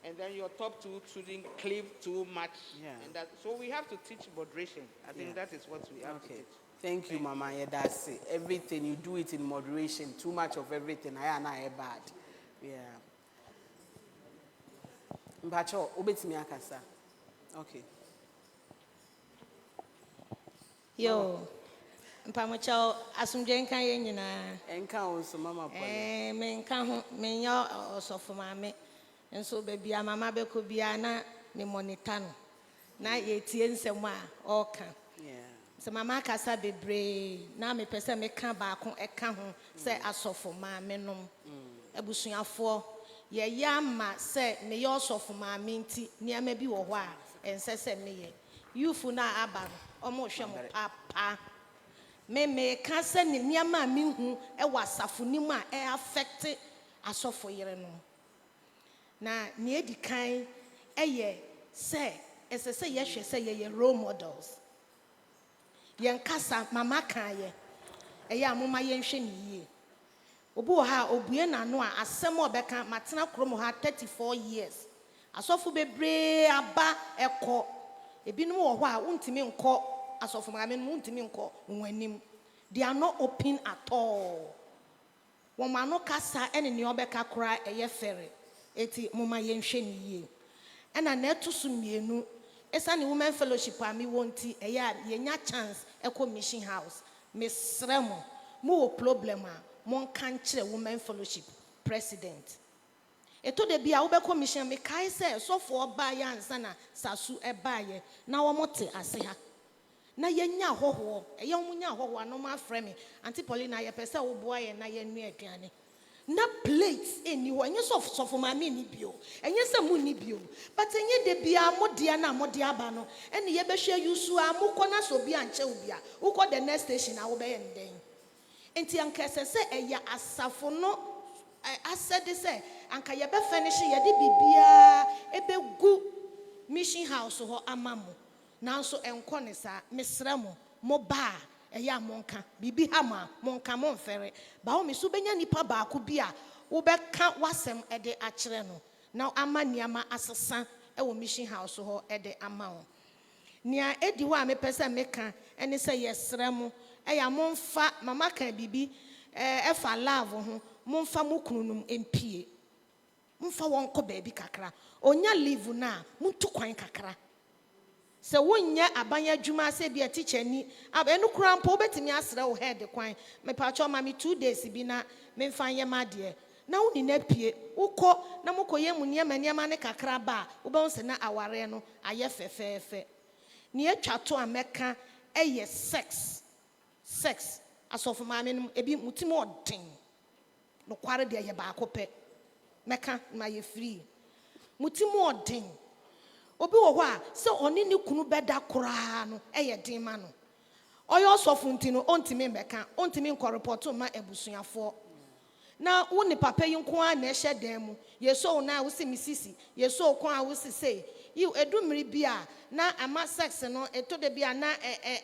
and then your top too shouldn't cleave too much. Yeah. And that, so we have to teach moderation. I think that is what we have to teach. Thank you, Mama Yeda say. Everything, you do it in moderation. Too much of everything, I am bad. Yeah. Bacho, obeti mi akasa. Okay. Yo, mpamocha asumje nka ye nyina. Enka onso mama pole. Me nka ho me nya osofo maame. Enso be bia mama be ko bia na me monitor no. Na ye tie nsem a oka. Yeah. So mama kasa bebre na me pese me ka ba ko eka ho se asofo maame nom. Ebusuafo ye yama se me ye osofo maame nti niam bi wo ho a ense se me ye. Yufu na aba omo hwe mo papa me ka se ni niama mi hu e wasafo nim a e affect asofo yere no na ne edikan e ye se esese ye hwe se ye role models yen kasa mama kan ye e ye amoma ye hwe ni yie obu ha obue na no a asem obeka matena krom ha 34 years asofo bebre aba ekọ ebinum wo ho a untimi nkọ asofo maame no untimi nkọ nwanim. They are not open at all. Womano kasa ene ne obeka kora eye fere eti moma ye nhwe ni ye ena na etusu mienu esa ne women fellowship a mi wonti eye a ye nya chance ekọ mission house mesremo mo wo problem a mon kan kire women fellowship president eto de bia wo be commission me kai se sofo oba ya ansa na sasu eba ye na wo mote ase ha na yenya hoho eye wo nya hoho anoma frɛ me anti Paulina ye pese wo boa ye na ye nu aduane na plate eni ho enye sofo ma me ni bio enye se mu ni bio but enye de bia modia na modia aba no ene ye behwe yusu a mukọ na so bia nche wo bia ukọ the next station a wo be ye nden enti anka se eya asafo no I said this anka ye be finish ye de bibia ebegu mission house ho amamu nanso enko ne sa mesramo mo ba eya monka bibi ha ma monka mon fere ba wo miso benya nipa ba ko bi a wo be ka wasem e de a kire no na ama niama asesa e wo mission house ho e de ama wo nia edi ho a me pese meka ene se yesramo eya monfa mama kan bibi efa love ho monfa mokununum empie monfa wonko baabi kakra onya live na muntu kwan kakra se wonya abanya adwuma se bia teacher ni enu krampo betimi asre wo head kwan me pa cho ma me 2 days bi na me mfa ye made na woni na pie ukọ na mokoye mu niema ne kakra ba wo se na aware no aye fefefe ne atwa to ameka eye sex asofo maame no ebi mutimi odin no kware de ye ba akopɛ meka ma ye free mutimi odin obi wo hɔ a se oni ne kunu bɛda koraa no eye din ma no oyo osofo ntino ontimi meka ontimi nkoreport ma ebusuafo na wo ne papa yi nko a na ehye dan mu yeso na wo si misisi yeso ko a wo si sei yi edumiri bia na ama sex no eto de bia na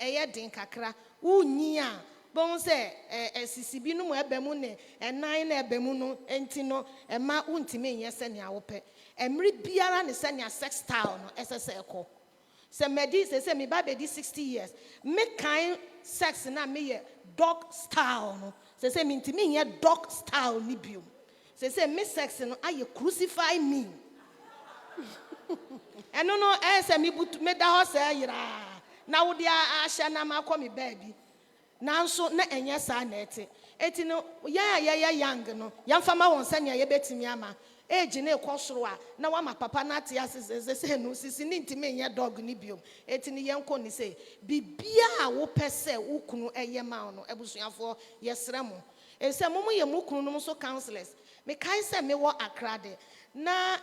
eye den kakra wo nyi a bon se sisi bi no mu eba mu ne enan na eba mu no enti no ema wontimi nye se ne awope emri biara ne se ne sex style no esese ekọ se medi se me ba be di 60 years me kind sex na me ye dog style no se me ntimi nye dog style ni biom se me sex no aye crucify me eno no se me but me da ho se yira na wo dia ahye na ma kọ me baby nanso na enye sa na eti no ya young no yamfama won se ne ye betimi ama age na ekosoro a na wa ma papa na ate asese se no sisi ni ntimi nye dog ni biom eti ni yenko ni se bibia a wo pese wo kunu eye ma no ebusuafo yesre mo ese mo ye mo kunu no so counselors me kai se me wo akrade na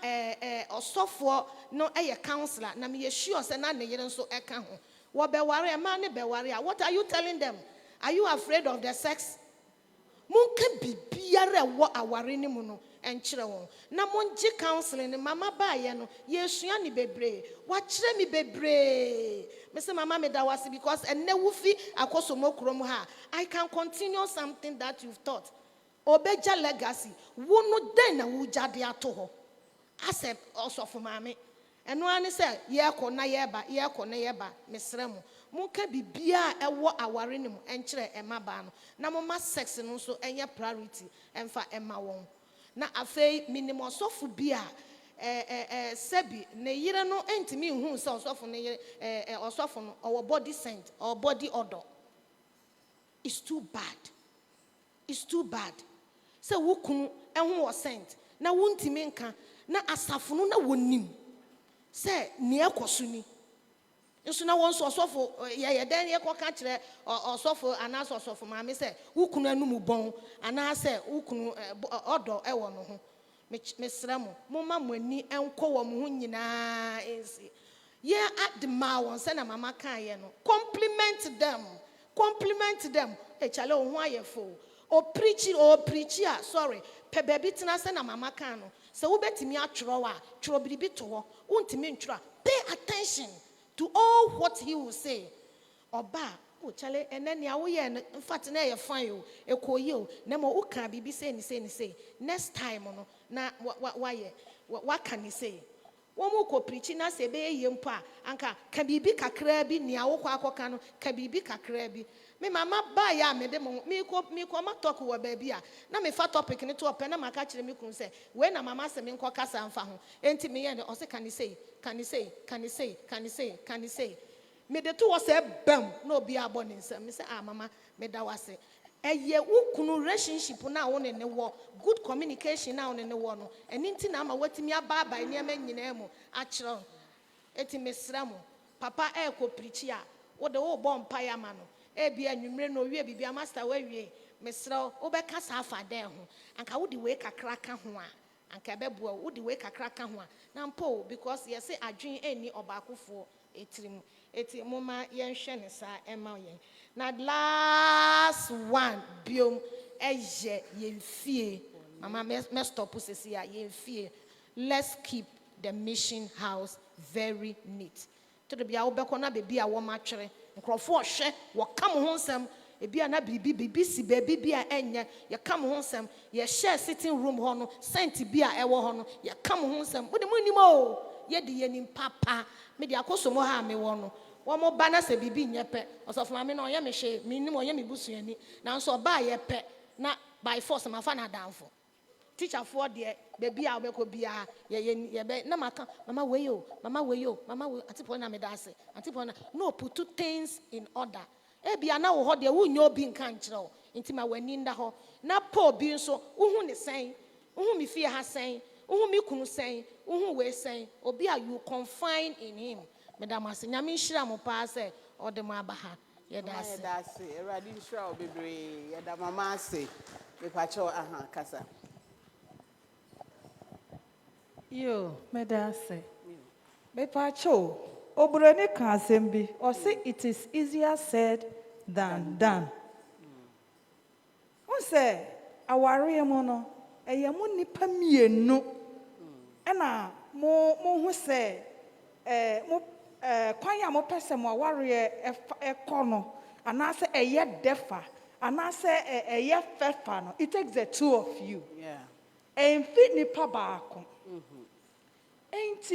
osofo no eye counselor na me ye sure se na ne yere nso eka ho wo be ware ma ne be ware a what are you telling them? Are you afraid of the sex? Munke bibiare wo aware ni mu no enkyere won na monje counseling ni mama ba ye no yesua ni bebre wa kyere mi bebre me say mama me da wase because enne wufi akoso mokrom ha I can continue something that you've taught obeja legacy wo no den na wo jade ato ho asem osofo mame eno ani say ye ko na ye ba mesrɛ mo munka bibia ewo aware nim enkyere emaba no na mama sex no so enye priority emfa ema won na afei minimum osofo bia sebi ne yire no entimi hu se osofo ne yire osofo no or body scent or body odor. It's too bad se wo kunu ehun wo scent na wontimi nka na asafo no na wonim se ne ekoso ni nso na wonso osofo ye den ye koka kire osofo anaso osofo maame se wukunu anum bon anase wukunu odo ewo no ho mesrɛ mo moma mani enko wo mo ho nyinaa ensi ye adma won se na mama kan ye no compliment them e chale o ho ayefo o preach sorry pe baby tina se na mama kan no se wo betimi atworo wa tworo biribi to ho wontimi ntworo pay attention to all what he will say. Oba, oh chale, and then ya we in fact na ye fine o, ekoye o, na mo uka bibi say. Next time no, na what can he say? Wo mo ko preach na se be ye mpa anka ka bibi kakra bi nia wo kwa akoka no ka bibi kakra bi me mama ba ya me de mo me ko ma talk wo ba bi a na me fa topic ni to open na maka kire me kun se we na mama se me nko kasa amfa ho enti me ye o se can he say me de to was a bam no bi abon nsem me say mama me da wase eye ukunu relationship na wo ne wo good communication na wo ne wo no eni nti na ama watimi ababa ne ma nyina mu a kire eti mesra mo papa ko preach a wo de wo bo mpa ya ma no e bia nwumre no wie bibia master wa wie mesra wo be kasa afa de ho anka wo de we kakra ka ho a anka beboa wo de we kakra ka ho a na mpo because ye say adwen eni obakofo etirim eti moma ye nhwe ne sa ema yen na last one biom eje ye fie mama me stop sesi ya ye fie let's keep the mission house very neat to the bia wo be ko na bebi a wo matwere nkrofo hwe wo kam ho nsem ebia na bibi si baby bia enye ye kam ho nsem ye share sitting room ho no scent bia ewo ho no ye kam ho nsem wo de mo nim o ye de ye nim papa me de akoso mo ha me wo no wo mo ba na se bibi nyepe osofo ma me no ye me hwe me nim o ye me busuani na nso ba ye pe na by force ma fa na danfo teacher for de baby a obeko bia ye be na maka mama we yo atipo na me da ase atipo na no put two things in order e bia na wo ho de wo nyo obi nka nkyerɛ o nti ma wani nda ho na pa obi nso wo hu ne sen Uhu mi fie ha sɛn, uhu mi kunu sɛn, uhu we sɛn, obi a you confine in him. Madam ase, nyame nhyira mo paa sɛ ɔde mo aba ha. Yɛda ase. Yɛda ase. Awurade nhyira wo bebree. Yɛda mama ase. Mepakyɛw aha kasa. Yo, medase. Mepacho, obroni kansembi, or say it is easier said than done. Who say, awari mono, a yamu nipa mienu, ena mo who say, kwanya mo pese mo awari e kono, and I say a yet defa, and I say a yet fefa no. It takes the two of you. Yeah. And fit nipa baako. Ain't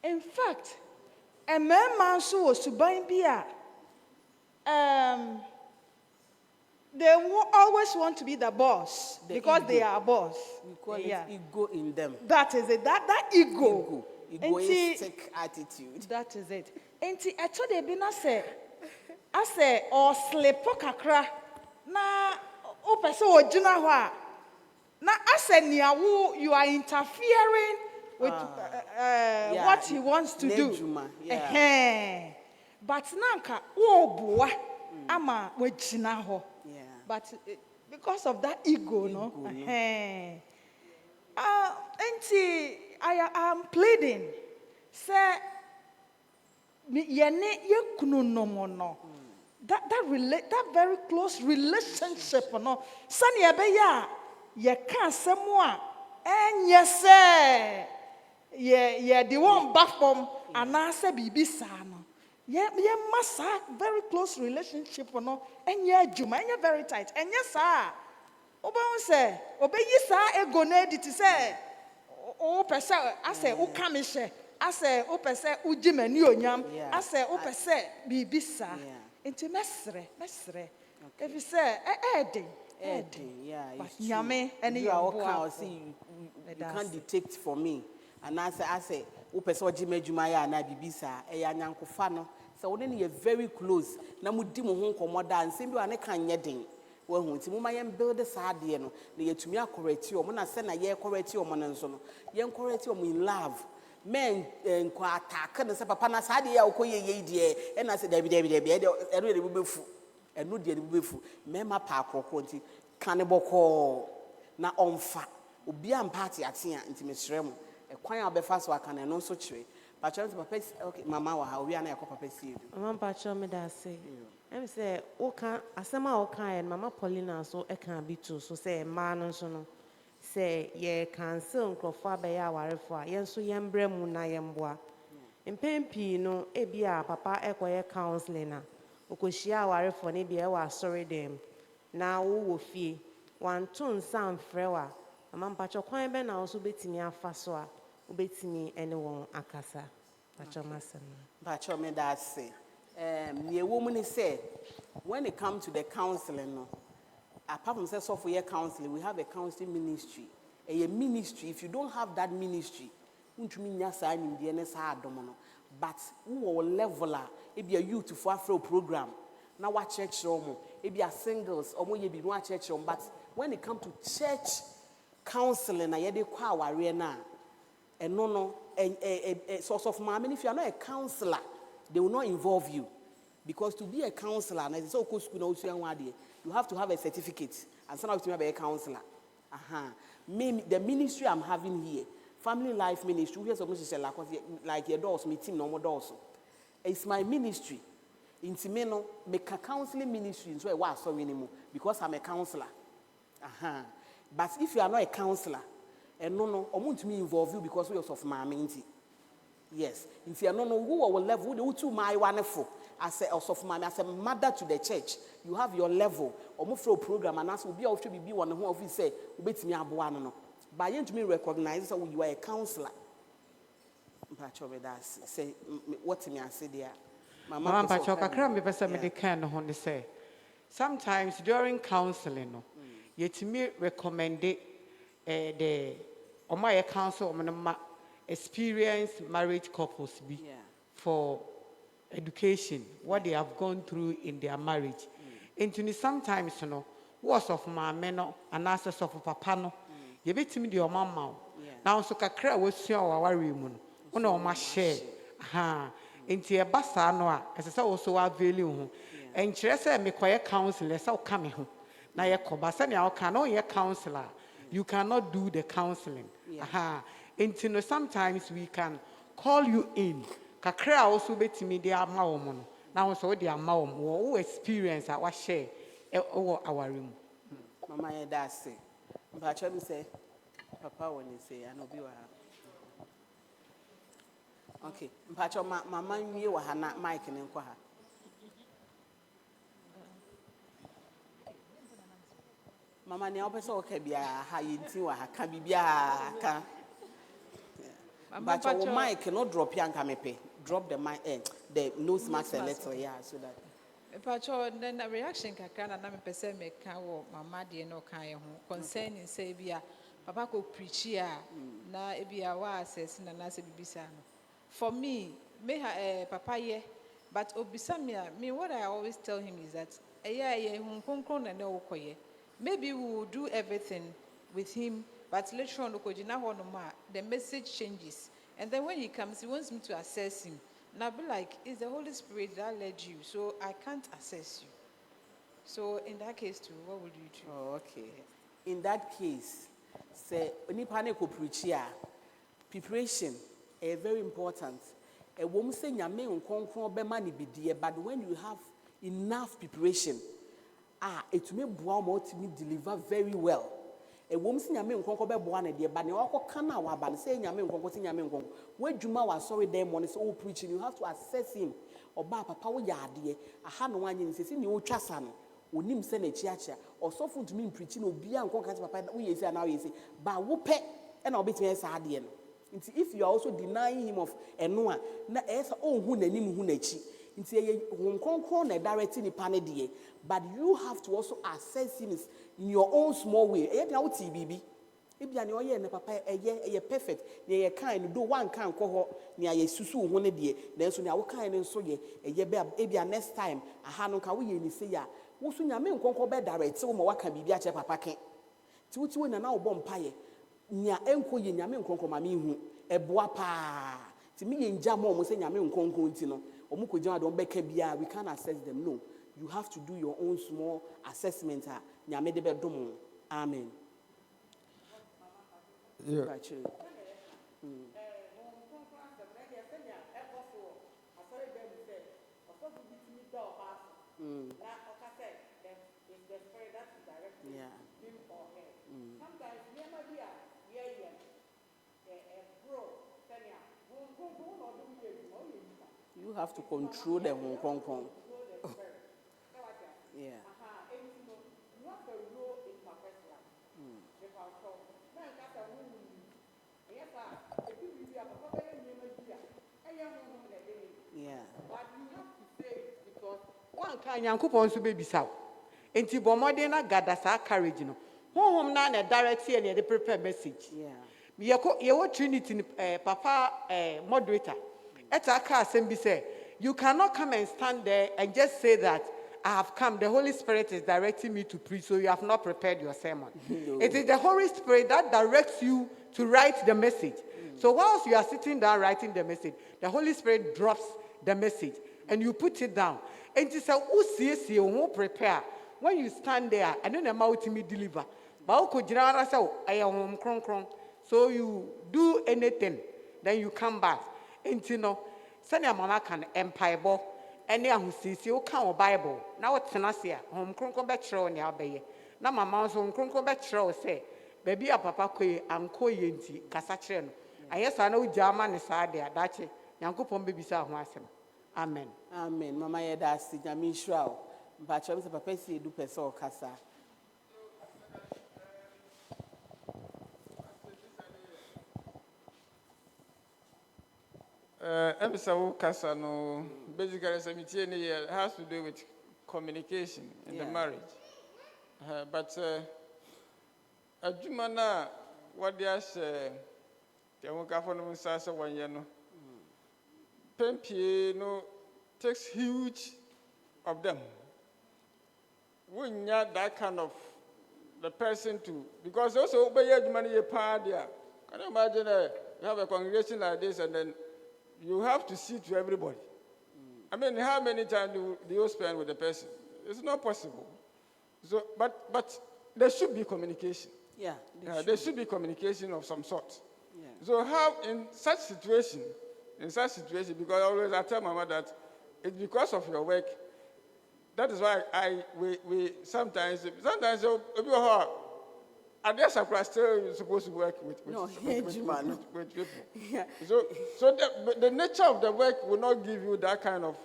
in fact, a man so was to buy beer. They always want to be the boss because ego. they are boss. We call it ego in them. That is it. That ego. Egoistic attitude. That is it. Ain't it? I told you, I say, or slip kakra. Na, open so juna na aseniawo you are interfering with what he wants to do. But nanka oboa ama wajina ho. But because of that ego, no. I am pleading. Say yene yekunu no mono. That very close relationship, no. Sani abeya. Ye can't semua and yes ye the one back from and I say bibi sana ye must have very close relationship no and ye juma and ye very tight and yes sir oba say obe yisa ego na edit say o pese I say o kamishe I say o pese o jimani onyam I say o pese bibi sa enti mesre if you say Yeah, but it's yame and you are okay. See, you can't detect for me. And I say, "Upesa ojime jumaya na bibisa." Eya nyankofa no. So we dey very close. Na mu di mo ho nkomo da nsem bi wa ne kan yeden. We hu nti mo ma yem build sa de no. Na yetumi akoreti o mo na se na ye koreti o mo no nso no. Ye koreti o mo in love. Men nko attack na se papa na sa de ya okoye ye die. E na se dabi e de bubefu. Enu de bubefu. Mema pa akrokro nti kaneboko na omfa obi ampati ate a nti mesrem e kwan a obefa so aka na no so kire pa chance papa okay mama wa ha obi na yakọ papa si edu mama pa cho me da say em say oka asema oka e mama Paulina so e kan bi to so say ma no so no say ye cancel nkrofo abeya awarefo a yen so yen bremu na yen boa mpempi no e bia papa ekoye counseling na okohia awarefo ne bia e wa sorry dem na wo fie wanton sam frewa mama mpacho kwan be na so betimi afa so a obetimi ene won akasa pacho masem pacho me that say ye woman say when it comes to the counseling no apart from say so for your counseling we have a counseling ministry a ministry if you don't have that ministry untumi nya sa nim de ne sa adom no but wo level a e be a youth for afro program na wa church room e be a singles omo ye bi no church room but when it comes to church counseling na ye dey kwa aware na eno no source of mama if you are not a counselor they will not involve you because to be a counselor na so ko school na osu anwa de you have to have a certificate and so now you be a counselor me the ministry I'm having here family life ministry here so like your doors me team no more doors it's my ministry inti me no make a counseling ministry so I was sorry anymore because I'm a counselor but if you are not a counselor and no omuntu me involve you because we of my inti yes if you are no who our level the two my wonderful as a mother to the church you have your level omo for program and as will be of be one who of say obetimi aboa no by you to me recognize that you are a counselor mpacho me that say what me say there mama mpacho kakra me pesa me de kan no ho say sometimes during counseling no yetimi recommend the omo counsel omo experienced marriage couples be for education what they have gone through in their marriage into sometimes was of mama no and access of papa no yɛbɛtumi de ɔma ma wo na nso kakra a wɔasua wɔ awareɛ mu no wo na ɔma hyɛ nti ɛba saa no a ɛsɛ sɛ wo so woaveli wo ho ɛnkyerɛ sɛ mekɔyɛ counselor sɛ woka me ho na yɛkɔba sɛnea woka na woyɛ counselor you cannot do the counseling nti no sometimes we can call you in kakra a wo so wobɛtumi de ama wo mu no na wo so wode ama wo mu wo experience a wahyɛ ɛwɔ awareɛ mu Mama yɛda ase mpakyɛ m sɛ papa wɔ ne sɛ ana obi wɔ ha okay mpakyɛ mama nwie wɔ ha na mic ne nkɔ ha mama nea wopɛ sɛ woka biara ha yɛnti wɔ ha ka biribiara ka mpakyɛ wo mic no drop ya nka mepɛ drop the mic the nose mask a little so that Pacho, then a reaction kakana na me pese me ka wo mama de no kan ye ho concerning say bia papa ko preach ya na e bia wa access na se bibisa no. For me papa ye but obisa me what I always tell him is that ye hu konkron na wo koye. Maybe we will do everything with him but later on okojina ho no ma the message changes and then when he comes he wants me to assess him. And I'll be like, it's the Holy Spirit that led you, so I can't assess you. So in that case too, what would you do? Oh, okay. In that case, say nipa ne ko preach ya. Preparation is very important. A woman say nyame nkonkron be mani bidie, but when you have enough preparation, it may boa mo to me deliver very well. A woman say nyame nkonkron be boa na de, but ne wako kana wa ba say nyame nkonkron say nyame nkonkron. When Juma was sorry them morning, so preaching, you have to assess him. Oba papa wo yade, aha no wan yin say ni wo twasa no. Onim se na chiacha, or so fun to me preaching obi anko kan papa wo yesi na wo yesi. Ba wo pe e na obetime sa ade no. Nti if you are also denying him of eno a na esa onhu nanim hu nachi. Nti ye nkonkron na directing nipa ne de, but you have to also assess him in your own small way. E na wo ti bibi. Ebia ne oye ne papa eye perfect ne ye kan do one kan kɔ hɔ ne aye susu ho ne de then so ne awo kan ne nso ye eye be ebia next time aha no ka wo ye ni se ya wo so nyame nkonko be direct wo ma waka bibia che papa ken ti wo ti wo na na wo bɔ mpa ye nya enko ye nyame nkonko ma me hu eboa pa ti me ye nja mo se nyame nkonko nti no omu ko gyan do be ka bia we can assess them. No, you have to do your own small assessment nyame de be dom. Amen. Yeah. You have to control the Hong Kong. Yeah. Yeah. But you have to say it because one can Yankupon so baby saw. Enti bomodena gada sa courage no. Home na na direct here near the prepare message. Yeah. Ye Trinity papa moderator. Eta ka assembly say you cannot come and stand there and just say that I have come. The Holy Spirit is directing me to preach, so you have not prepared your sermon. No. It is the Holy Spirit that directs you to write the message. So whilst you are sitting down writing the message, the Holy Spirit drops the message and you put it down. And it's a won't prepare. When you stand there, and then the mouth me deliver. So you do anything, then you come back. And you know, send your mama can empire ball. Any who sees you count Bible. Now what's an asia? Home cronco back show on your bay. Now my mom's home cronco back show say, baby, a papa quay and coyenti, Cassachin. I yes, I know German is sad there, Dachi, Yanko Pom baby saw him. Amen. Amen. Mama Yeda Sijamin Shroud. But I was a papa see do peso casa. Episode Casa no basically something has to do with communication in the marriage. But a Jumana, what they say, they won't go for no sasa 1 year no. Pempie no takes huge of them. When you that kind of the person to, because also obey your money there. Can you imagine you have a congregation like this and then you have to see to everybody? I mean, how many times do you spend with the person? It's not possible. So, but there should be communication. Yeah, there should be communication of some sort. Yeah. So how in such situation, because I tell Mama that it's because of your work. That is why we sometimes I guess I'm still supposed to work with people. Yeah. So the nature of the work will not give you that kind of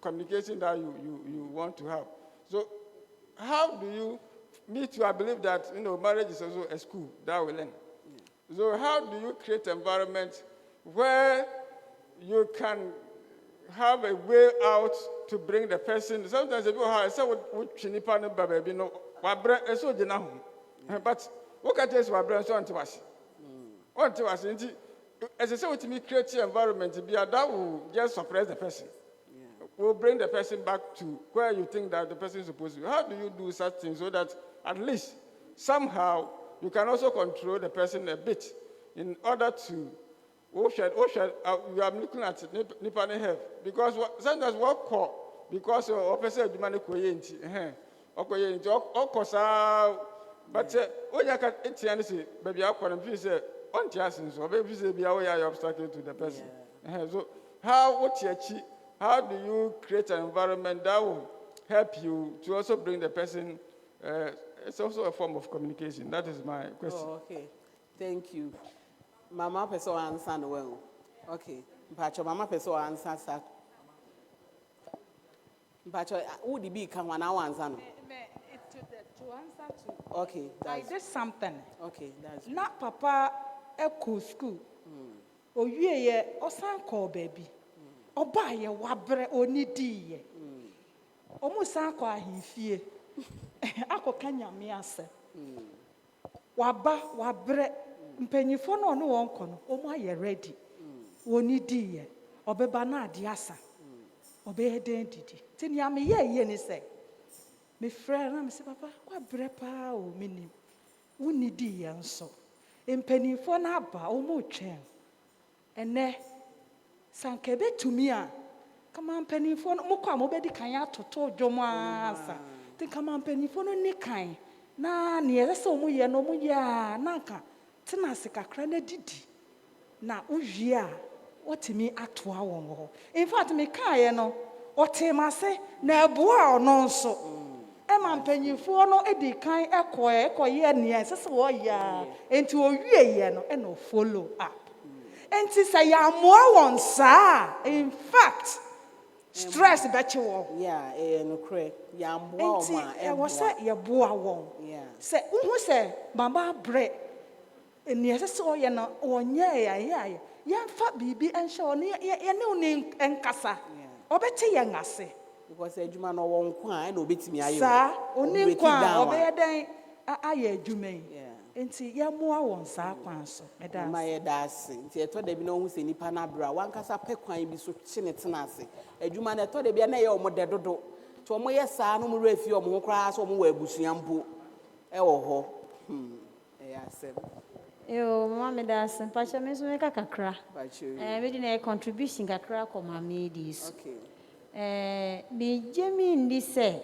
communication that you want to have. So how do you me too? I believe that marriage is also a school that we learn. Yeah. So how do you create an environment where you can have a way out to bring the person? Sometimes people have said what chinipa no baby no wabre eso jina ho. But what can tell wabre so antiwasi. Antiwasi nti as I say what me create an environment that will just suppress the person. Will bring the person back to where you think that the person is supposed to be. How do you do such things so that at least somehow you can also control the person a bit in order to you are looking at Nipani health because sometimes what call because of person do money koyenti but when you can say baby I can feel say on tiasin so baby say be away obstacle to the person. So how do you create an environment that will help you to also bring the person? It's also a form of communication. That is my question. Oh, okay. Thank you. Mama person answer well. Okay. Mpacho mama person answer sir. Mpacho who the big come now answer no? To answer to. Okay. I did something. Okay, that's not papa echo school. Owie ye osan call baby. Oba ye wabre onidi ye. Omo san kwa ahimfie. Akoka nyame ase. Waba wabre mpanyifo no no won kono. Omo aye ready. Onidi ye. Obeba na ade asa. Obe den didi. Ti nyame ye ni se. Me frère na me se papa wabre pa o minim. Wonidi ye nso. Mpanyifo na aba omo twen. Ene sankebe tumia kama mpanifo no mokwa mobedi kan ya toto dwomo asa tin kama mpanifo no ni kan na ne yese omuye no omuye a na nka tina sikakra na didi na uwie a otimi atoa won ho in fact me kan ye no otemase na eboa ono nso e ma mpanifo no edi kan ekoye ne yese wo ya enti owie ye no e no follow up. And say ya more one sa. In fact, stress bechi wo. Yeah, no correct. Ya more one. E was say ya boa won. Yeah. Say who say mama bre. Eni ese so ye no onye ya. Ya fa bibi enhye oni ye ne oni enkasa. Obeti ye ngase. Because ejuma no won kwa na obetimi ayo. Sa oni kwa obeye den aye ejuma yi. Yeah. Enti ya moa won sa kwan so meda ma ye da ase nti eto da bi na ohun se nipa na bra wankasa pe kwan bi so chine tena ase adwuma na eto da bi na ye omo de dodo to omo ye saa no mo refi omo ho kra so omo wa abusua mpo e wo ho ya asem yo mama meda ase pacha me so me kakakra pacha me di na contribution kakra ko mama dis okay me jemi ndi se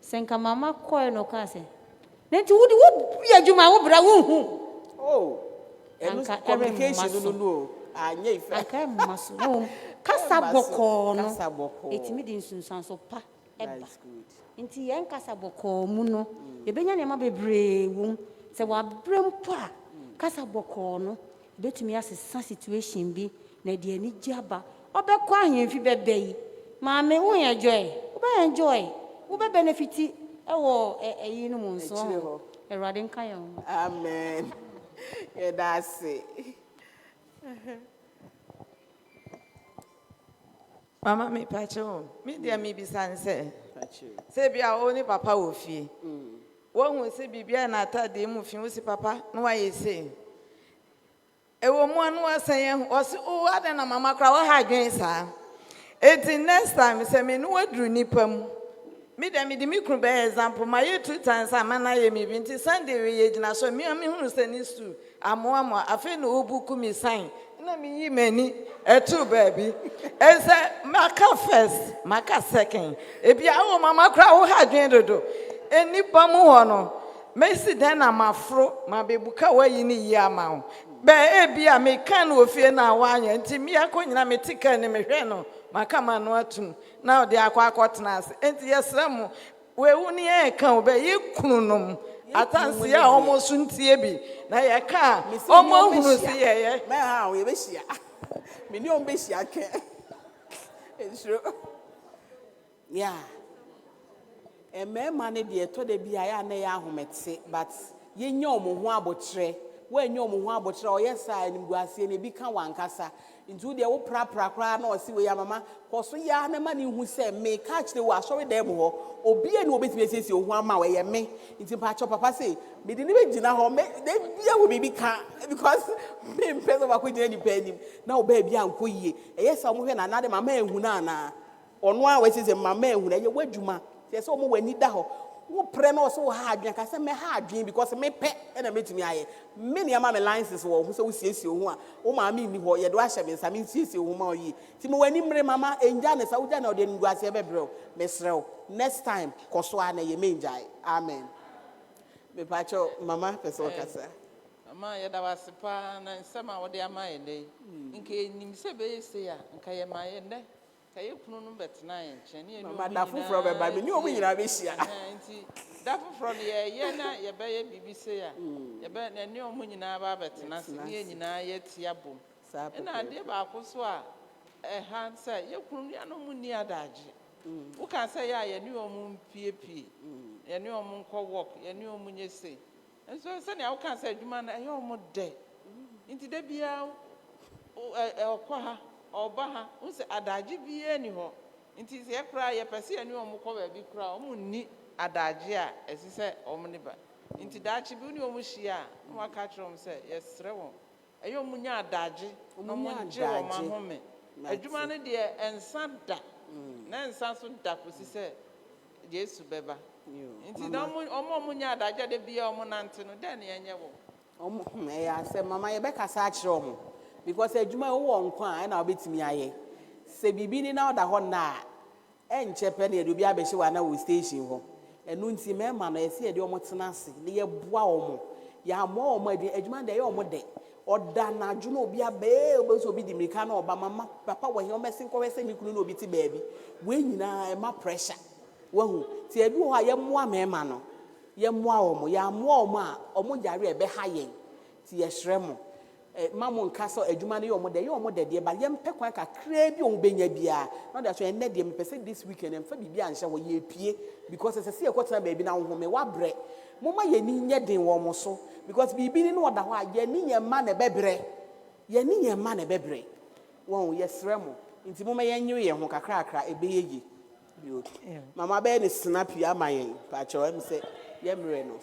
senka mama ko no ka se Nenti wudi wo ya juma wo bra wo hu. Oh. Communication no. Anya ife. Aka maso. No. Kasa boko no. Kasa boko. Etimi di nsunsan so pa eba. That's good. Nti yen kasa boko mu no. Ye benya ne ma bebre wo. Se wa brem pa. Kasa boko no. Betumi asesa situation bi na de ani giaba. Obekọ ahemfi bebe yi. Maame wo enjoy. Wo be enjoy. Wo be benefit ewo eyi no monso erade nka ya amen yeah that's it mama me pacho me dia me bisan se bia o ni papa wo fie wo hu se bibia na atade mu fie wo si papa no wa yese ewo mu anu asan o si o ade na mama kra wo ha dwen sa eti next time se me no wadru nipa mu Me dem me di me kunu be example my 2 times am na ye me bi Sunday we ye gina so me hunu se ni stu amo afi na obuku me sign na me yi mani etu baby e say maka first maka second e bia wo mama kra wo ha dwen dodo eni pa mu ho no me si den na mafro ma bebuka wa yi ni yi ama ho be e bia me kan ofie na wa anya nti me akonyina me tika ni me hwe no maka ma no atum na de akwa akotena ase enti yesrem we wuni e kan obe ye kununom atanse ya omo suntie bi na ye ka omo hunu si ye me ha we be hia me ni on be hia ke ensuro yeah emema ne de to de bia ya na ya ahomete but ye nya omo ho abotre we nya omo ho abotre o yes a nimguase ne bi ka wankasa ntu de wo prapra kra na o si we ya mama koso ya na ma ne hu se me ka kire wo asori dem ho obi e no obetime sesi ohu ama we ye me nti pa cho papa say me de ne be gina ho me de bia wo bi ka because me mpeso ba ko gina ni pa nim na o ba bia anko yie e yes a mo hwe na na de mama ehu na na ono a we sese mama ehu na ye wadwuma se omo wani da ho wo pre na so ha adwen ka se me ha adwen because me pe na metumi aye me ne ama me licenses wo so wo siesie ohu a wo ma me ni ho ye do ahye me nsa me siesie ohu ma oyi ti mo wani mre mama enja ne sa wo ja na o de nguase be brɛ me srɛw next time koso a na ye me njai amen me pa cho mama peso kasa mama ye da wasipa na nsema wo de ama ye ne nke nim se be se ya nka ye ma ye ne kaye kunu no betena ye nche ne mama da fufuro be ba me ni omu nyina be hia nti da fufuro ye na ye be ye bibise ya ye be na ne omu nyina ba betena se ne nyina ye tia bom na ade ba akoso a han se ye kunu ya no mu ni adaje wo kan se ya ye ne omu piepie ye ne omu nko work ye ne omu nyese enso se ne wo kan se adwuma na ye omu de nti da bia okwa ha oba ha unse adaji biye ni ho nti se kra ye pese ani omu ko ba bi kra omu ni adaji a esise omu ne ba nti dachi bi ni omu hia na waka trom se yesre won ayo omu nya adaji omu nje o ma home adwuma ne de ensa da na ensa so da kosi se Yesu beba nti na omu nya adaji de biya omu nante no den ye nye wo omu ya se mama ye be kasa akire omu because adwuma wo nkwa na obetimi aye se bibi ni na oda ho na enchepe na edobi abehye wa na wo station ho enu nti mema no yesi ede omo tenase ne ye boa omo ya mo omo adwuma de ye omo de oda na adwu na obi abe obeso obi di mirika na oba mama papa wo he omesin ko wese mi kunu na obi ti baabi we nyina e ma pressure wahu ti edu ho aye moa mema no ye moa omo ya moa omo a omo jare ebe ha yen ti ye shremo mamu nkaso adwuma ne ye omo de ba ye mpe kwan ka kra bi on benya bia no da so enne de mpese this weekend emfa bibia anhye wo ye pie because se se ekotena ba bi na wo me wa bre moma ye ni nye den wo mo so because bibi ni no da ho a ye ni nye ma na bebre ye ni nye ma na bebre won ye sremo nti moma ye nyu ye ho kakra ebe ye mama be ni snap ya mayen pa cho em se ye mre no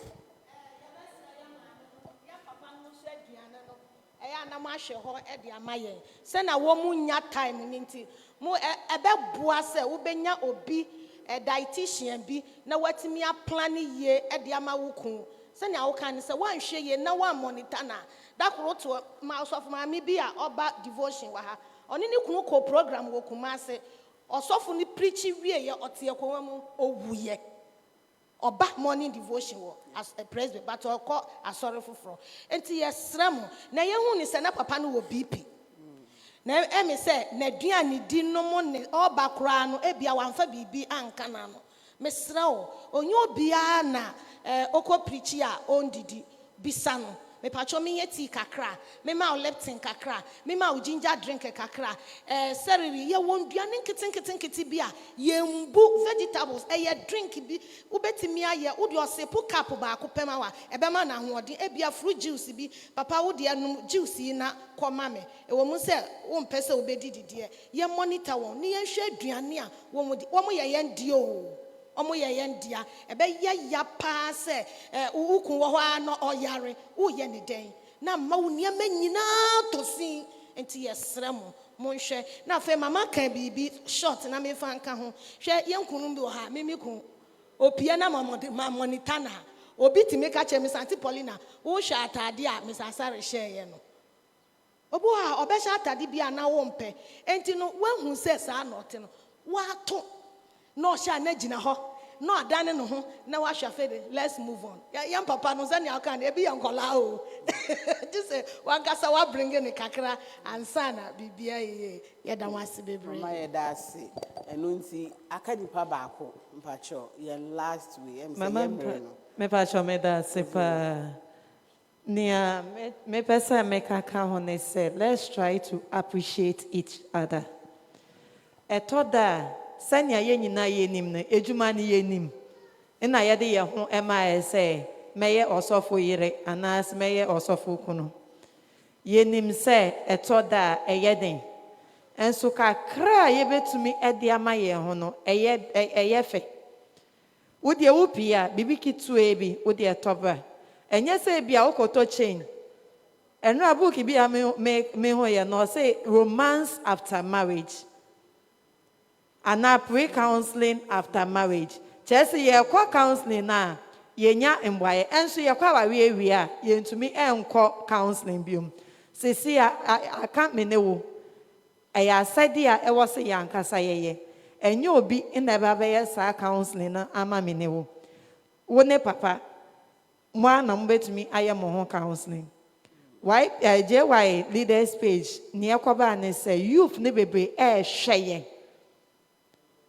na ma hwe ho e de amaye se na wo mu nya time ni nti mu ebe boa se wo benya obi dietitian bi na watimi a plan ye e de ama wo kun se na wo kan se wan hwe ye na wan monitor na da koro to ma osofu ma mi bi a oba devotion wa ha oni ni kunu ko program wo kuma se osofu ni preach wie ye ote ko mu owuye oba morning devotion as a presbyter but or asori fufuro enti yesrem na ye hu ni se na papa no wo BP na emi se na duane di no mo ne oba kura no ebia wanfa bibi anka na no mesra o onye obia na okọ preach a ondidi bisa no me pacho me yeti kakra me ma leptin kakra me ma ginger drink kakra seriri ye wonduane nkiti bia ye mbu vegetables ye drink bi ubetimi aye udi osepu cup ba akopema wa ebema na hoodi ebia fruit juice bi papa wodi anum juice na koma me ewo mu se wo mpese obedidide ye monitor won ne ye hwe aduane a wo ye yendie o omo ye yendia ebe ye ya pa se ukun wo ho ano oyare wo ye ne den na ma wo nia manyina tosin enti yesrem mo nhwe na fe mama kan bibi short na me fa nka ho hwe ye nkunu bi wo ha mimi kun opie na monitor na obi ti make a che Miss Auntie Paulina wo hwa atade a Miss Asare share no obo a obehwa atade bia na wo mpe enti no wahu se sa na ote no wato no hwa na gina ho no adane no ho na wahwa fede. Let's move on. Yam papa no sani akan e bi yankola o just say one kasa wa bring in kakra ansa na bibia ye da wase bebre mama ye da se enu nti aka nipa ba ko mpacho ye last way em say ye mre no me pacho me da se pa nia me pesa me kaka ho ne say let's try to appreciate each other. Etoda sanya ye nyina ye nim no ejuma ne ye nim na ye de ye ho ema ye say meye osofo yire anas meye osofo kunu ye nim say etoda eye den enso kakra ye betumi ede ama ye ho no eye fe wodi e wupia bibi kitu ebi wodi etoba enye say bia ukoto chain enu abuki bia me ho ye no say romance after marriage and pre-counseling after marriage. Just ye kwa counseling na ye nya mbwaye enso ye kwa wawe a ye ntumi enko counseling biom. Sisi I can't me newo. Aya sadi a e wose yankasa ye. Enye obi na ba be sa counseling na ama me newo. Wo ne papa mo na mbetumi aye mo ho counseling. Why JY leaders page ne yakoba ne say youth ne bebre hweye.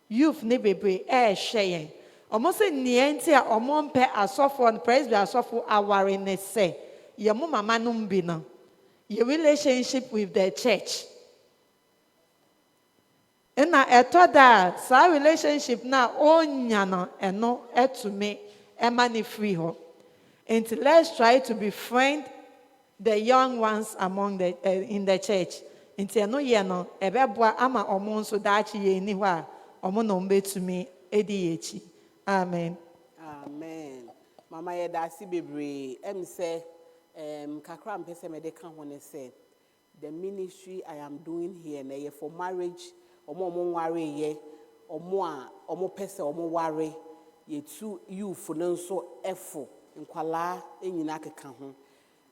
Youth ne bebre hweye. Almost say niente a omompe asofo and presby asofo aware ne say ye mo mama no mbi no. Your relationship with the church. Ena etoda sa relationship na onya no eno etume ema ne free ho. And let's try to befriend the young ones among the in the church. Nti eno ye no ebeboa ama omo nso daachi ye ni ho a omo no mbetumi edi yechi. Amen. Amen. Mama ye da si bebre em say kakra mpese me de kan ho ne say the ministry I am doing here na ye for marriage omo nware ye omo pese omo ware ye tu youth no nso efo nkwala enyina keka ho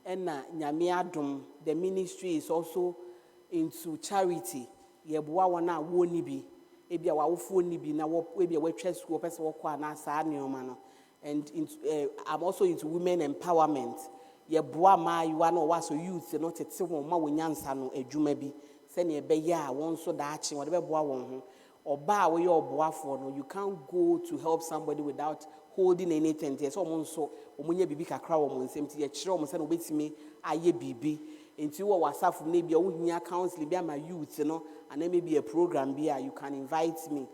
ena nyame adom. The ministry is also into charity. Ye boa wona wo ni bi ebia wawofo ni bi na wo ebia watwa school pese wo kwa na sa neoma no. And I'm also into women empowerment. Ye boa ma you are no was youth no tete wo ma wonyansa no adwuma bi se ne be ya won so da achi wo de be boa won ho oba we your boafo no. You can't go to help somebody without holding anything. So omonso omunya bibi kakra wo monsem ti ye kire wo se no betimi aye bibi enti wo wasafo na bia wo hia counsel bia ma youth no and then maybe a program bia you can invite me.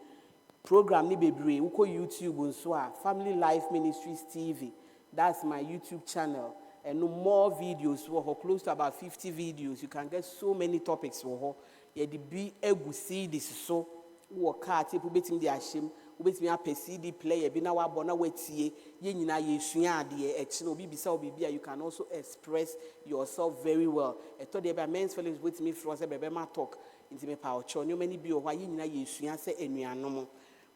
Program ni bebre uko YouTube nso a Family Life Ministries TV. That's my YouTube channel. And no more videos for close to about 50 videos. You can get so many topics for her. Yeah, the be egusi this so work hard people betim the ashim ubetimi a CD player bi na wa bona wetie ye nyina ye sua ade e chi no bi bisa obi bia. You can also express yourself very well. E to dey be men's fellows wetimi fro say bebe ma talk into me pa ocho no many bi o hwa ye nyina ye sua say enuanom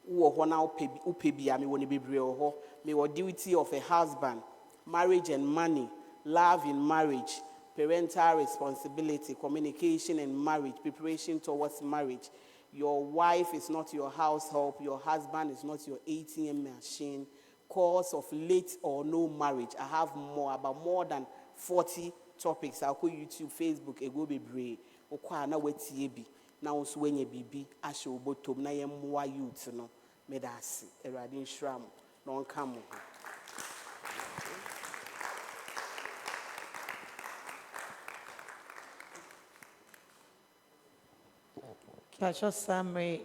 wo ho na upebi me woni bebre ho me wo duty of a husband, marriage and money, love in marriage, parental responsibility, communication and marriage, preparation towards marriage. Your wife is not your house help, your husband is not your ATM machine, cause of late or no marriage. I have more than 40 topics. I'll call YouTube, Facebook, ego bebre okwa na wetie bi na wo so wenye bibi ahye obotom na ye mmoa youth no medasi erade nhram no nka mo. Pastor Samre,